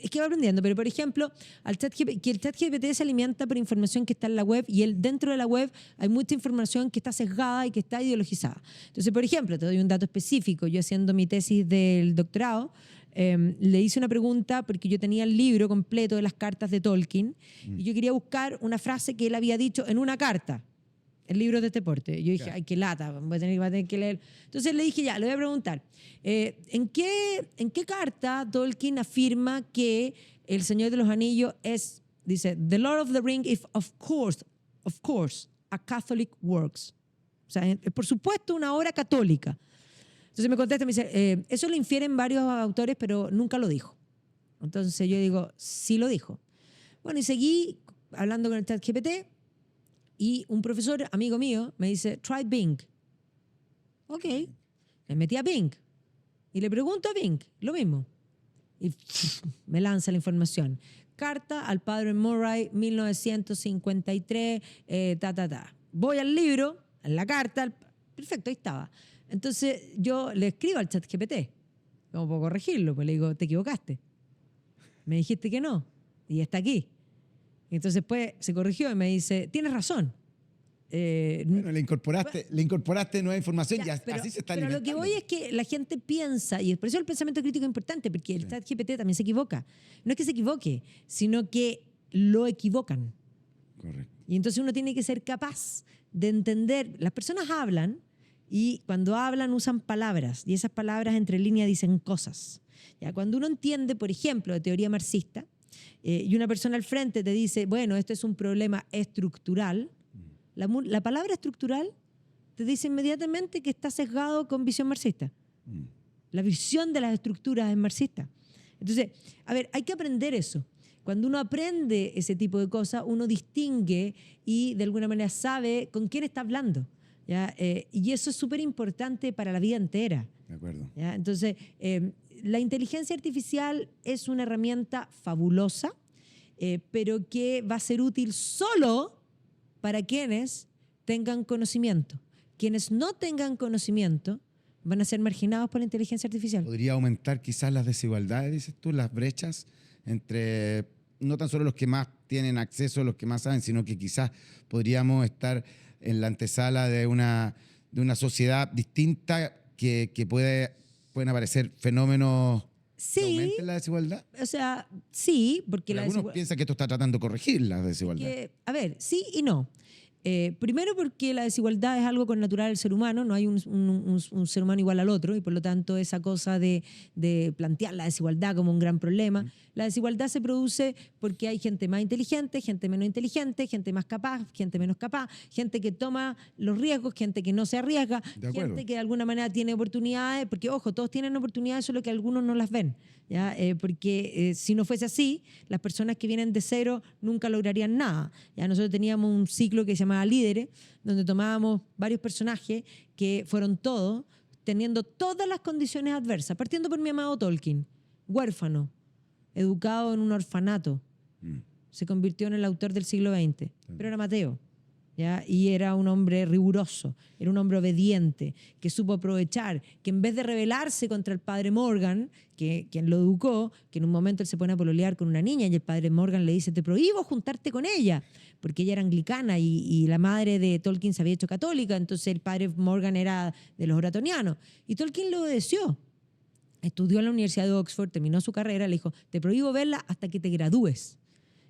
Es que va aprendiendo, pero por ejemplo, que el chat GPT se alimenta por información que está en la web y dentro de la web hay mucha información que está sesgada y que está ideologizada. Entonces, por ejemplo, te doy un dato específico. Yo haciendo mi tesis del doctorado, le hice una pregunta porque yo tenía el libro completo de las cartas de Tolkien y yo quería buscar una frase que él había dicho en una carta. El libro de este porte. Yo dije, Claro. ay, qué lata, voy a tener que leer. Entonces le dije, ya, le voy a preguntar, ¿en qué carta Tolkien afirma que El Señor de los Anillos dice, The Lord of the Ring is of course, a Catholic works? O sea, es por supuesto una obra católica. Entonces me contesta, me dice, eso lo infieren varios autores, pero nunca lo dijo. Entonces yo digo, sí lo dijo. Bueno, y seguí hablando con el chat GPT. Y un profesor, amigo mío, me dice, try Bing. Ok. Me metí a Bing. Y le pregunto a Bing, lo mismo. Y me lanza la información. Carta al padre Murray, 1953, Voy al libro, en la carta, perfecto, ahí estaba. Entonces yo le escribo al chat GPT, como puedo corregirlo, pues le digo, te equivocaste. Me dijiste que no, y está aquí. Entonces después se corrigió y me dice, tienes razón. Bueno, le incorporaste nueva información y Pero, así se está pero lo alimentando. que voy es que la gente piensa, y por eso el pensamiento crítico es importante, porque el chat GPT también se equivoca. No es que se equivoque, sino que lo equivocan. Correcto. Y entonces uno tiene que ser capaz de entender. Las personas hablan y cuando hablan usan palabras, y esas palabras entre líneas dicen cosas. ¿Ya? Cuando uno entiende, por ejemplo, de teoría marxista, y una persona al frente te dice, bueno, esto es un problema estructural, la palabra estructural te dice inmediatamente que está sesgado con visión marxista. La visión de las estructuras es marxista. Entonces, a ver, hay que aprender eso. Cuando uno aprende ese tipo de cosas, uno distingue y de alguna manera sabe con quién está hablando. ¿Ya? Y eso es súper importante para la vida entera. De acuerdo. ¿Ya? Entonces, la inteligencia artificial es una herramienta fabulosa, pero que va a ser útil solo para quienes tengan conocimiento. Quienes no tengan conocimiento van a ser marginados por la inteligencia artificial. Podría aumentar quizás las desigualdades, dices tú, las brechas entre no tan solo los que más tienen acceso, los que más saben, sino que quizás podríamos estar en la antesala de una sociedad distinta que pueden aparecer fenómenos Sí, aumente la desigualdad? o sea, sí, porque Pero la algunos desigualdad... piensan que esto está tratando de corregir la desigualdad. A ver, sí y no. Primero porque la desigualdad es algo connatural del ser humano, no hay un ser humano igual al otro y por lo tanto esa cosa de plantear la desigualdad como un gran problema. La desigualdad se produce porque hay gente más inteligente, gente menos inteligente, gente más capaz, gente menos capaz, gente que toma los riesgos, gente que no se arriesga, De acuerdo. gente que de alguna manera tiene oportunidades, porque ojo, todos tienen oportunidades, solo que algunos no las ven. ¿Ya? Porque si no fuese así, las personas que vienen de cero nunca lograrían nada. ¿Ya? Nosotros teníamos un ciclo que se llamaba Líderes, donde tomábamos varios personajes que fueron todos, teniendo todas las condiciones adversas, partiendo por mi amado Tolkien, huérfano, educado en un orfanato, se convirtió en el autor del siglo XX, pero era Mateo. ¿Ya? Y era un hombre riguroso, era un hombre obediente, que supo aprovechar, que en vez de rebelarse contra el padre Morgan, quien lo educó, que en un momento él se pone a pololear con una niña y el padre Morgan le dice, te prohíbo juntarte con ella, porque ella era anglicana y la madre de Tolkien se había hecho católica, entonces el padre Morgan era de los oratonianos. Y Tolkien lo obedeció. Estudió en la Universidad de Oxford, terminó su carrera, le dijo, te prohíbo verla hasta que te gradúes.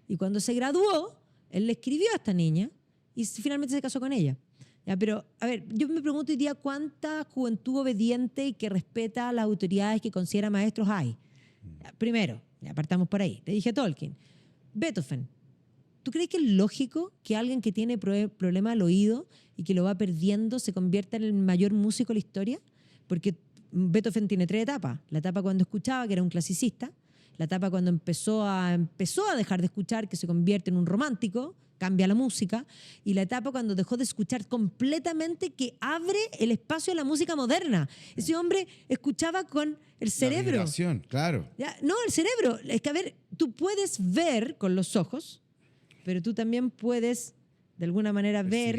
Y cuando se graduó, él le escribió a esta niña y finalmente se casó con ella. Ya, pero, a ver, yo me pregunto hoy día cuánta juventud obediente y que respeta a las autoridades que considera maestros hay. Ya, primero, ya partamos por ahí. Te dije Tolkien. Beethoven. ¿Tú crees que es lógico que alguien que tiene problema al oído y que lo va perdiendo se convierta en el mayor músico de la historia? Porque Beethoven tiene 3 etapas. La etapa cuando escuchaba, que era un clasicista. La etapa cuando empezó a dejar de escuchar, que se convierte en un romántico, cambia la música, y la etapa cuando dejó de escuchar completamente, que abre el espacio a la música moderna. Ese hombre escuchaba con el cerebro. La vibración, claro. ¿Ya? No, el cerebro. Es que, a ver, tú puedes ver con los ojos, pero tú también puedes, de alguna manera, ver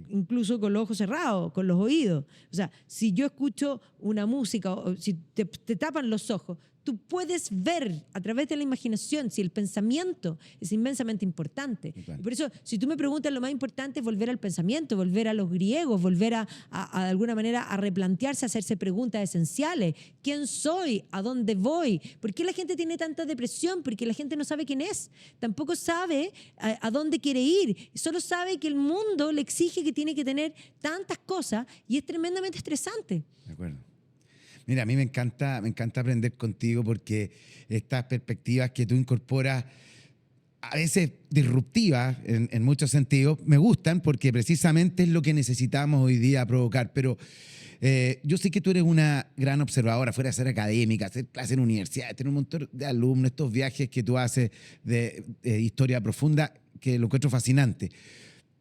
incluso con los ojos cerrados, con los oídos. O sea, si yo escucho una música, o si te tapan los ojos, tú puedes ver a través de la imaginación si el pensamiento es inmensamente importante. Y por eso, si tú me preguntas, lo más importante es volver al pensamiento, volver a los griegos, volver de alguna manera a replantearse, a hacerse preguntas esenciales. ¿Quién soy? ¿A dónde voy? ¿Por qué la gente tiene tanta depresión? Porque la gente no sabe quién es. Tampoco sabe a dónde quiere ir. Solo sabe que el mundo le exige que tiene que tener tantas cosas y es tremendamente estresante. De acuerdo. Mira, a mí me encanta aprender contigo porque estas perspectivas que tú incorporas, a veces disruptivas en muchos sentidos, me gustan porque precisamente es lo que necesitamos hoy día provocar. Pero yo sé que tú eres una gran observadora, fuera de ser académica, hacer clases en universidades, tener un montón de alumnos, estos viajes que tú haces de historia profunda, que lo encuentro fascinante.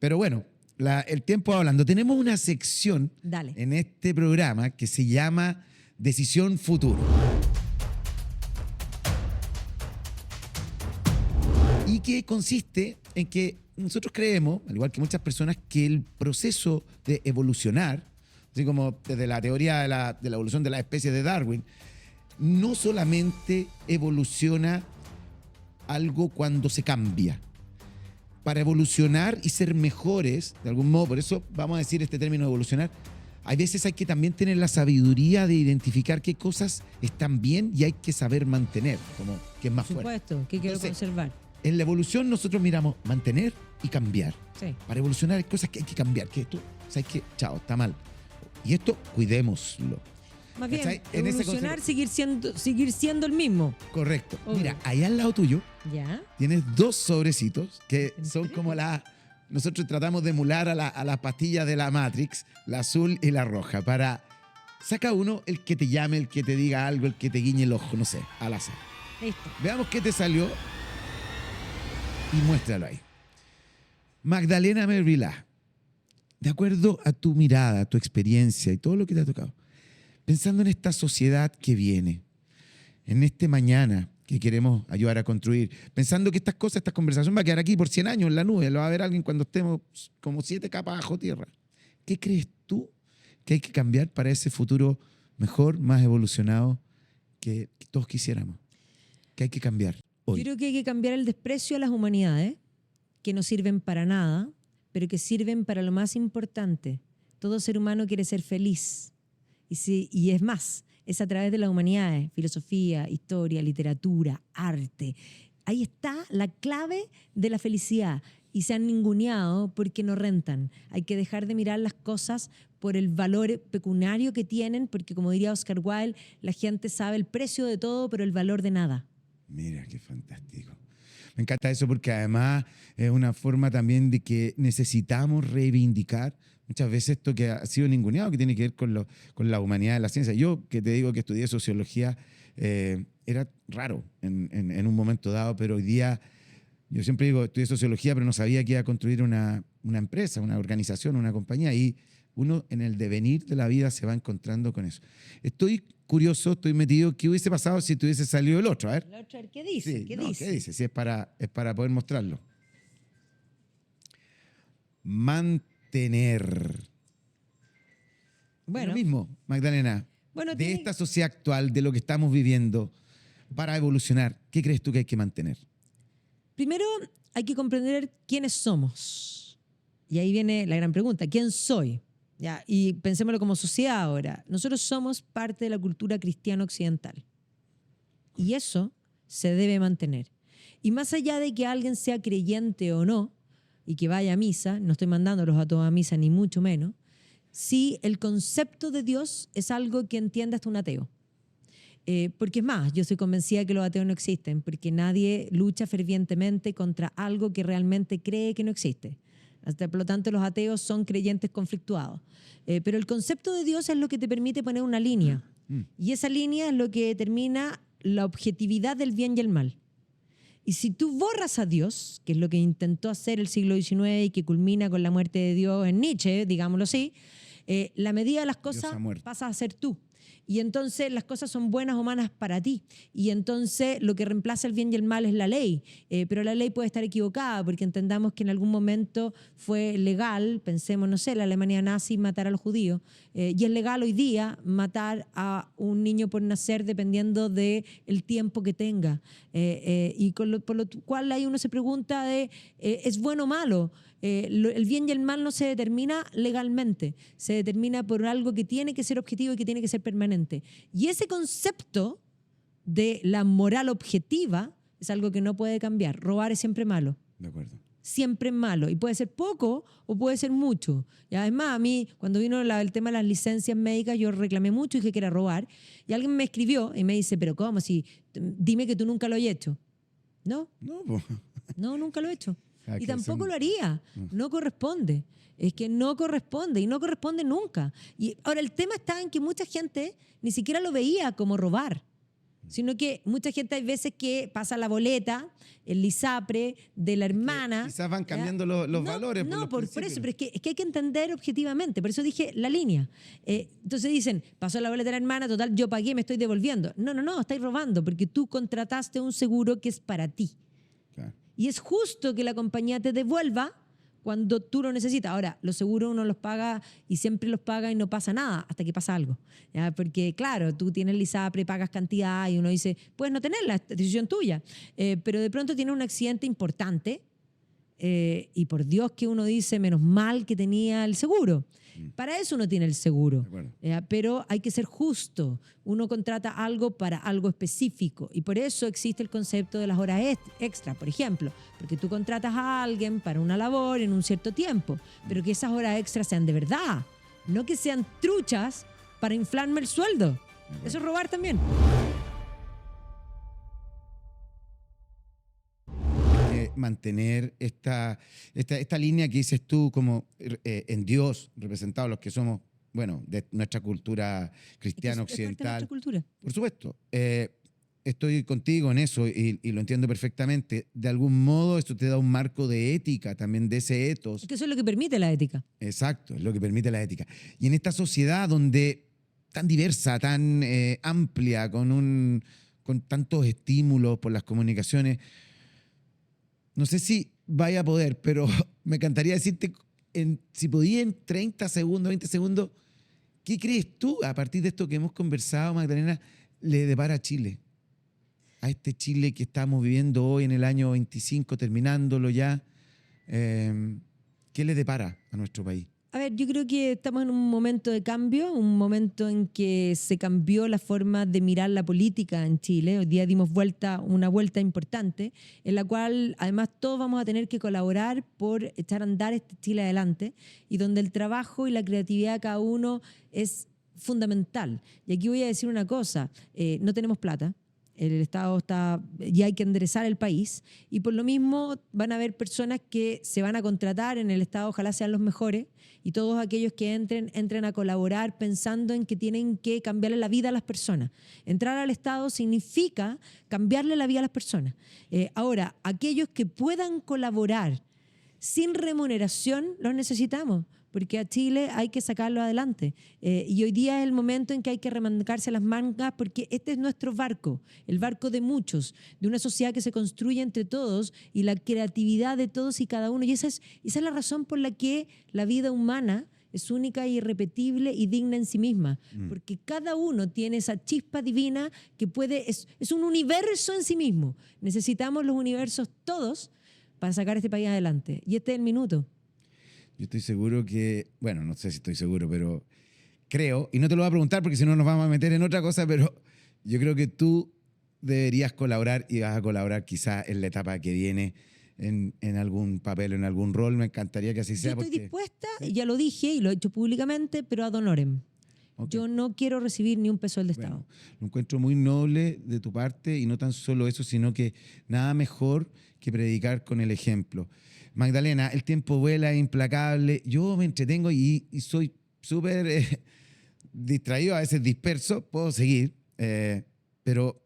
Pero bueno, el tiempo va hablando. Tenemos una sección en este programa que se llama Decisión Futuro. Y que consiste en que nosotros creemos, al igual que muchas personas, que el proceso de evolucionar, así como desde la teoría de la evolución de las especies de Darwin, no solamente evoluciona algo cuando se cambia. Para evolucionar y ser mejores, de algún modo, por eso vamos a decir este término de evolucionar, hay veces hay que también tener la sabiduría de identificar qué cosas están bien y hay que saber mantener, como que es más fuerte. Por supuesto, que quiero conservar. En la evolución nosotros miramos mantener y cambiar. Sí. Para evolucionar hay cosas que hay que cambiar, que esto, ¿sabes qué? Chao, está mal. Y esto, cuidémoslo. Más bien, ¿cachai? evolucionar, seguir siendo el mismo. Correcto. Obvio. Mira, allá al lado tuyo ¿Ya? tienes 2 sobrecitos que son como nosotros tratamos de emular a las pastillas de la Matrix, la azul y la roja, saca uno, el que te llame, el que te diga algo, el que te guiñe el ojo, no sé, al azar. Listo. Veamos qué te salió y muéstralo ahí. Magdalena Mervilá, de acuerdo a tu mirada, a tu experiencia y todo lo que te ha tocado, pensando en esta sociedad que viene, en este mañana que queremos ayudar a construir, pensando que estas conversaciones va a quedar aquí por 100 años en la nube, lo va a ver alguien cuando estemos como 7 capas bajo tierra. ¿Qué crees tú que hay que cambiar para ese futuro mejor, más evolucionado que todos quisiéramos? ¿Qué hay que cambiar hoy? Yo creo que hay que cambiar el desprecio a las humanidades, que no sirven para nada, pero que sirven para lo más importante. Todo ser humano quiere ser feliz. Y es más, es a través de las humanidades, filosofía, historia, literatura, arte. Ahí está la clave de la felicidad. Y se han ninguneado porque no rentan. Hay que dejar de mirar las cosas por el valor pecuniario que tienen, porque como diría Oscar Wilde, la gente sabe el precio de todo, pero el valor de nada. Mira, qué fantástico. Me encanta eso porque además es una forma también de que necesitamos reivindicar muchas veces esto que ha sido ninguneado, que tiene que ver con la humanidad de la ciencia. Yo, que te digo que estudié sociología, era raro en un momento dado, pero hoy día, yo siempre digo, estudié sociología, pero no sabía que iba a construir una empresa, una organización, una compañía, y uno en el devenir de la vida se va encontrando con eso. Estoy curioso, estoy metido, ¿qué hubiese pasado si te hubiese salido el otro? A ver. ¿El otro, qué dice? Sí, ¿Qué no, dice? ¿qué dice? Sí, es para poder mostrarlo. Mantener. Bueno, Lo mismo, Magdalena, Bueno, de tiene- esta sociedad actual, de lo que estamos viviendo, para evolucionar, ¿qué crees tú que hay que mantener? primero hay que comprender quiénes somos. Y ahí viene la gran pregunta, ¿quién soy? Ya, y pensémoslo como sociedad ahora. Nosotros somos parte de la cultura cristiana occidental. Y eso se debe mantener. Y más allá de que alguien sea creyente o no, y que vaya a misa, no estoy mandándolos a todos a misa, ni mucho menos, sí el concepto de Dios es algo que entiende hasta un ateo. Porque es más, yo soy convencida de que los ateos no existen, porque nadie lucha fervientemente contra algo que realmente cree que no existe. Por lo tanto, los ateos son creyentes conflictuados. Pero el concepto de Dios es lo que te permite poner una línea. Y esa línea es lo que determina la objetividad del bien y el mal. Y si tú borras a Dios, que es lo que intentó hacer el siglo XIX y que culmina con la muerte de Dios en Nietzsche, digámoslo así, la medida de las cosas ha muerto. pasa a ser tú. Y entonces las cosas son buenas o malas para ti. Y entonces lo que reemplaza el bien y el mal es la ley. Pero la ley puede estar equivocada porque entendamos que en algún momento fue legal, pensemos, no sé, la Alemania nazi matar a los judíos. Y es legal hoy día matar a un niño por nacer dependiendo del tiempo que tenga. Y por lo cual ahí uno se pregunta de, ¿es bueno o malo? El bien y el mal no se determina legalmente, se determina por algo que tiene que ser objetivo y que tiene que ser permanente. Y ese concepto de la moral objetiva es algo que no puede cambiar. Robar es siempre malo. De acuerdo. Siempre es malo. Y puede ser poco o puede ser mucho. Y además, a mí, cuando vino el tema de las licencias médicas, yo reclamé mucho y dije que era robar. Y alguien me escribió y me dice, pero ¿cómo? Si, dime que tú nunca lo hayas hecho. No, No, pues. no, nunca lo he hecho. Ah, Y que tampoco son- lo haría. No corresponde. Es que no corresponde y no corresponde nunca. Y ahora el tema está en que mucha gente ni siquiera lo veía como robar, sino que mucha gente hay veces que pasa la boleta, el lisapre de la hermana. quizás van ¿ya? cambiando los No, valores. No, los por eso, principios. pero es que hay que entender objetivamente. Por eso dije la línea. Entonces dicen, pasó la boleta de la hermana, total, yo pagué, me estoy devolviendo. No, estáis robando porque tú contrataste un seguro que es para ti. Claro. Y es justo que la compañía te devuelva cuando tú lo necesitas. Ahora, los seguros uno los paga y siempre los paga y no pasa nada hasta que pasa algo. ¿Ya? Porque, claro, tú tienes el ISAPRE, pagas cantidad y uno dice, puedes no tenerla, es decisión tuya. Pero de pronto tienes un accidente importante y por Dios que uno dice, menos mal que tenía el seguro. Para eso uno tiene el seguro. De acuerdo. Pero hay que ser justo. Uno contrata algo para algo específico. Y por eso existe el concepto de las horas extra, por ejemplo. Porque tú contratas a alguien para una labor en un cierto tiempo. Pero que esas horas extras sean de verdad. No que sean truchas para inflarme el sueldo. Eso es robar también. Mantener esta línea que dices tú como en Dios, representados los que somos, bueno, de nuestra cultura cristiana Es parte de nuestra occidental. cultura. Por supuesto. Estoy contigo en eso y lo entiendo perfectamente. De algún modo esto te da un marco de ética, también de ese ethos. Es que eso es lo que permite la ética. Exacto, es lo que permite la ética. Y en esta sociedad donde tan diversa, tan amplia, con tantos estímulos por las comunicaciones, no sé si vaya a poder, pero me encantaría decirte, si podía en 30 segundos, 20 segundos, ¿qué crees tú, a partir de esto que hemos conversado, Magdalena, le depara a Chile? A este Chile que estamos viviendo hoy en el año 25, terminándolo ya. ¿Qué le depara a nuestro país? A ver, yo creo que estamos en un momento de cambio, un momento en que se cambió la forma de mirar la política en Chile. Hoy día dimos una vuelta importante, en la cual además todos vamos a tener que colaborar por echar a andar este Chile adelante, y donde el trabajo y la creatividad de cada uno es fundamental. Y aquí voy a decir una cosa, no tenemos plata. El Estado está, y hay que enderezar el país, y por lo mismo van a haber personas que se van a contratar en el Estado, ojalá sean los mejores, y todos aquellos que entren a colaborar pensando en que tienen que cambiarle la vida a las personas. Entrar al Estado significa cambiarle la vida a las personas. Ahora, aquellos que puedan colaborar sin remuneración, los necesitamos, porque a Chile hay que sacarlo adelante. Y hoy día es el momento en que hay que remangarse las mangas, porque este es nuestro barco, el barco de muchos, de una sociedad que se construye entre todos y la creatividad de todos y cada uno. Y esa es la razón por la que la vida humana es única, irrepetible y digna en sí misma, porque cada uno tiene esa chispa divina que es un universo en sí mismo. Necesitamos los universos todos para sacar este país adelante. Y este es el minuto. Yo estoy seguro que, bueno, no sé si estoy seguro, pero creo, y no te lo voy a preguntar porque si no nos vamos a meter en otra cosa, pero yo creo que tú deberías colaborar y vas a colaborar quizás en la etapa que viene en algún papel, en algún rol. Me encantaría que así sea. Yo estoy porque, dispuesta, ¿sí? ya lo dije y lo he hecho públicamente, pero ad honorem. Okay. Yo no quiero recibir ni un peso del Estado. Bueno, lo encuentro muy noble de tu parte, y no tan solo eso, sino que nada mejor que predicar con el ejemplo. Magdalena, el tiempo vuela, es implacable. Yo me entretengo y soy súper distraído, a veces disperso. Puedo seguir, pero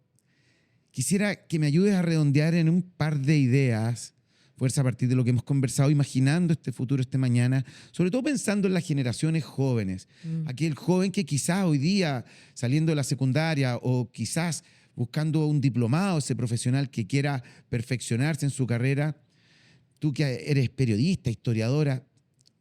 quisiera que me ayudes a redondear en un par de ideas, fuerza, a partir de lo que hemos conversado, imaginando este futuro, este mañana, sobre todo pensando en las generaciones jóvenes. Aquel joven que quizás hoy día, saliendo de la secundaria o quizás buscando un diplomado, ese profesional que quiera perfeccionarse en su carrera, tú que eres periodista, historiadora,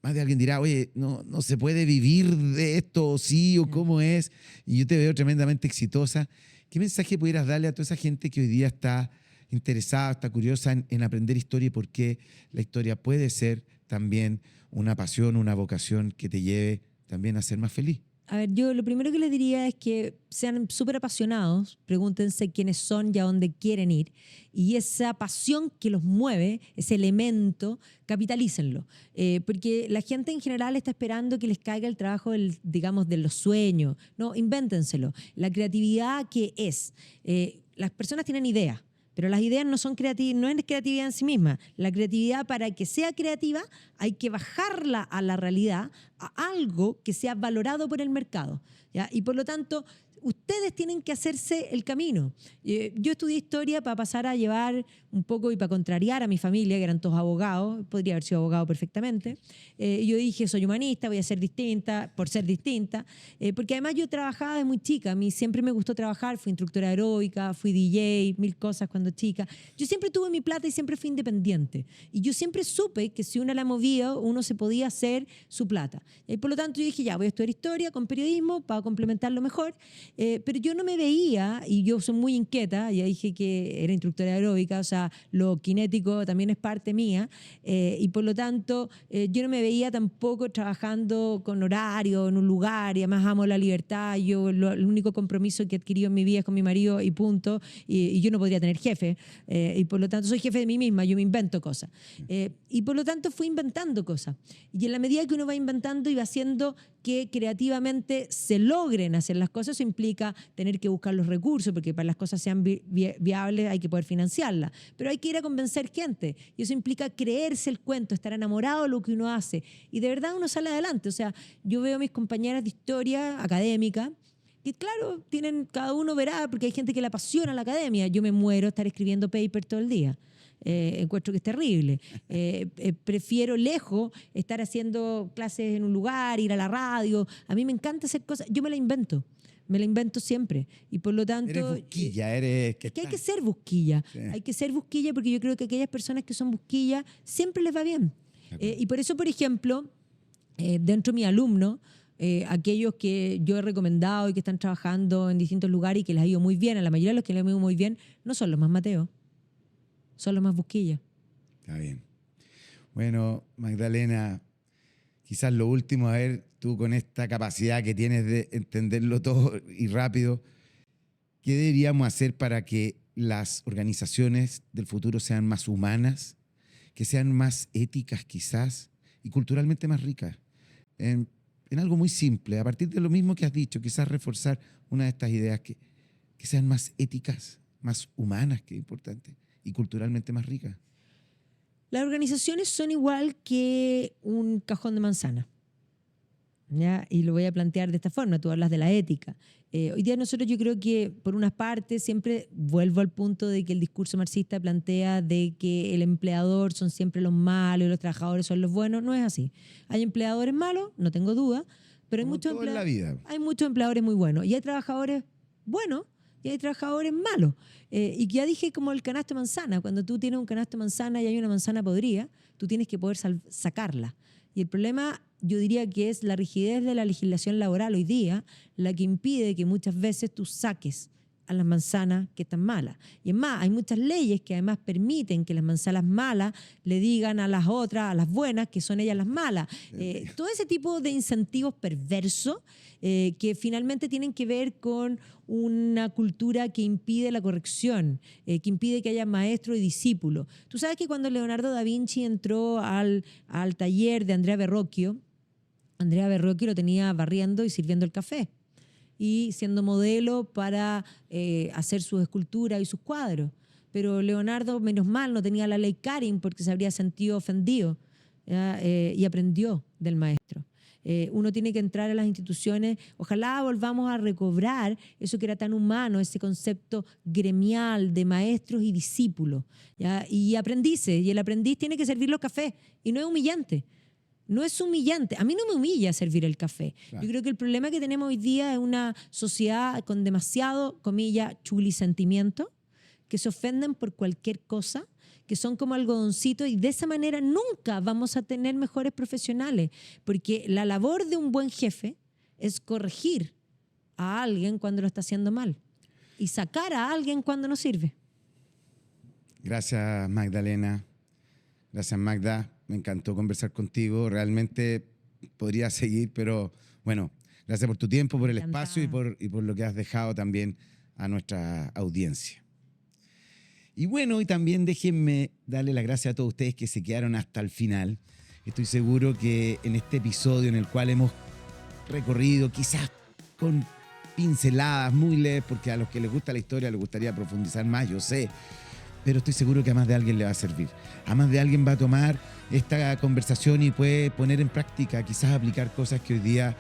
más de alguien dirá, oye, no se puede vivir de esto, o sí, o cómo es, y yo te veo tremendamente exitosa. ¿Qué mensaje pudieras darle a toda esa gente que hoy día está interesada, está curiosa en aprender historia, y por qué la historia puede ser también una pasión, una vocación que te lleve también a ser más feliz? A ver, yo lo primero que les diría es que sean súper apasionados, pregúntense quiénes son y a dónde quieren ir, y esa pasión que los mueve, ese elemento, capitalícenlo. Porque la gente en general está esperando que les caiga el trabajo, digamos, de los sueños. No, invéntenselo. La creatividad, ¿qué es? Las personas tienen ideas, pero las ideas no son no es creatividad en sí misma. La creatividad, para que sea creativa, hay que bajarla a la realidad, a algo que sea valorado por el mercado, ¿ya? Y por lo tanto, ustedes tienen que hacerse el camino. Yo estudié historia para pasar a llevar un poco y para contrariar a mi familia, que eran todos abogados. Podría haber sido abogado perfectamente. Yo dije, soy humanista, voy a ser distinta por ser distinta. Porque además yo trabajaba desde muy chica. A mí siempre me gustó trabajar. Fui instructora aeróbica, fui DJ, mil cosas cuando chica. Yo siempre tuve mi plata y siempre fui independiente. Y yo siempre supe que si uno la movía, uno se podía hacer su plata. Y por lo tanto yo dije, ya, voy a estudiar historia con periodismo para complementarlo mejor. Pero yo no me veía, y yo soy muy inquieta, ya dije que era instructora aeróbica, o sea, lo cinético también es parte mía, y por lo tanto yo no me veía tampoco trabajando con horario en un lugar, y además amo la libertad. El único compromiso que he adquirido en mi vida es con mi marido y punto, y yo no podría tener jefe, y por lo tanto soy jefe de mí misma, yo me invento cosas, y por lo tanto fui inventando cosas, y en la medida que uno va inventando y va haciendo que creativamente se logren hacer las cosas, eso implica tener que buscar los recursos, porque para que las cosas sean viables hay que poder financiarlas, pero hay que ir a convencer gente, y eso implica creerse el cuento, estar enamorado de lo que uno hace, y de verdad uno sale adelante. O sea, yo veo a mis compañeras de historia académica, que claro, cada uno verá, porque hay gente que le apasiona la academia. Yo me muero estar escribiendo papers todo el día. Encuentro que es terrible. Prefiero lejos estar haciendo clases en un lugar, ir a la radio. A mí me encanta hacer cosas, yo me la invento siempre, y por lo tanto eres busquilla, eres que hay que ser busquilla, sí. Hay que ser busquilla, porque yo creo que aquellas personas que son busquillas siempre les va bien, y por eso, por ejemplo, dentro de mis alumnos, aquellos que yo he recomendado y que están trabajando en distintos lugares y que les ha ido muy bien, a la mayoría de los que les ha ido muy bien, no son los más Mateos, son los más busquillas. Está bien. Bueno, Magdalena, quizás lo último, a ver, tú con esta capacidad que tienes de entenderlo todo y rápido, ¿qué deberíamos hacer para que las organizaciones del futuro sean más humanas, que sean más éticas quizás y culturalmente más ricas? En algo muy simple, a partir de lo mismo que has dicho, quizás reforzar una de estas ideas que sean más éticas, más humanas, que es importante, y culturalmente más ricas. Las organizaciones son igual que un cajón de manzana, ¿ya? Y lo voy a plantear de esta forma. Tú hablas de la ética. Hoy día nosotros, yo creo que por unas partes siempre vuelvo al punto de que el discurso marxista plantea de que el empleador son siempre los malos y los trabajadores son los buenos. No es así. Hay empleadores malos, no tengo duda, pero hay muchos empleadores muy buenos y hay trabajadores buenos y hay trabajadores malos. Y ya dije, como el canasto de manzana, cuando tú tienes un canasto de manzana y hay una manzana podrida, tú tienes que poder sacarla. Y el problema, yo diría que es la rigidez de la legislación laboral hoy día, la que impide que muchas veces tú saques a las manzanas que están malas. Y es más, hay muchas leyes que además permiten que las manzanas malas le digan a las otras, a las buenas, que son ellas las malas. Todo ese tipo de incentivos perversos que finalmente tienen que ver con una cultura que impide la corrección, que impide que haya maestro y discípulo. Tú sabes que cuando Leonardo da Vinci entró al taller de Andrea Verrocchio lo tenía barriendo y sirviendo el café y siendo modelo para hacer sus esculturas y sus cuadros. Pero Leonardo, menos mal, no tenía la ley Carin porque se habría sentido ofendido, y aprendió del maestro. Uno tiene que entrar a las instituciones, ojalá volvamos a recobrar eso que era tan humano, ese concepto gremial de maestros y discípulos, ¿ya? Y aprendices, y el aprendiz tiene que servir los cafés, y no es humillante. No es humillante. A mí no me humilla servir el café. Claro. Yo creo que el problema que tenemos hoy día es una sociedad con demasiado, comillas, chulisentimiento, que se ofenden por cualquier cosa, que son como algodoncitos, y de esa manera nunca vamos a tener mejores profesionales, porque la labor de un buen jefe es corregir a alguien cuando lo está haciendo mal y sacar a alguien cuando no sirve. Gracias, Magdalena. Gracias, Magda. Me encantó conversar contigo. Realmente podría seguir, pero bueno, gracias por tu tiempo, por el espacio y por lo que has dejado también a nuestra audiencia. Y bueno, y también déjenme darle las gracias a todos ustedes que se quedaron hasta el final. Estoy seguro que en este episodio en el cual hemos recorrido, quizás con pinceladas muy leves, porque a los que les gusta la historia les gustaría profundizar más, yo sé, pero estoy seguro que a más de alguien le va a servir. A más de alguien va a tomar esta conversación y puede poner en práctica, quizás aplicar cosas que hoy día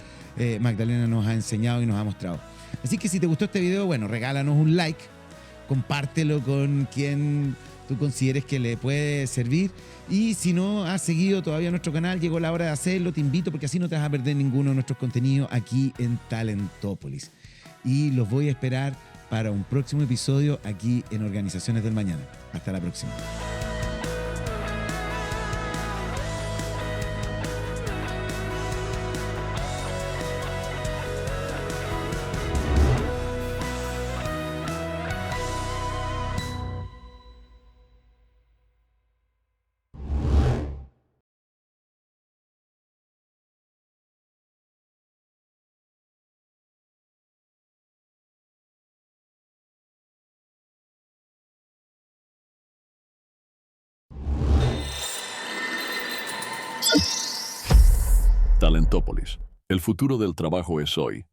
Magdalena nos ha enseñado y nos ha mostrado. Así que si te gustó este video, bueno, regálanos un like, compártelo con quien tú consideres que le puede servir, y si no has seguido todavía nuestro canal, llegó la hora de hacerlo, te invito, porque así no te vas a perder ninguno de nuestros contenidos aquí en Talentópolis. Y los voy a esperar para un próximo episodio aquí en Organizaciones del Mañana. Hasta la próxima. Talentópolis. El futuro del trabajo es hoy.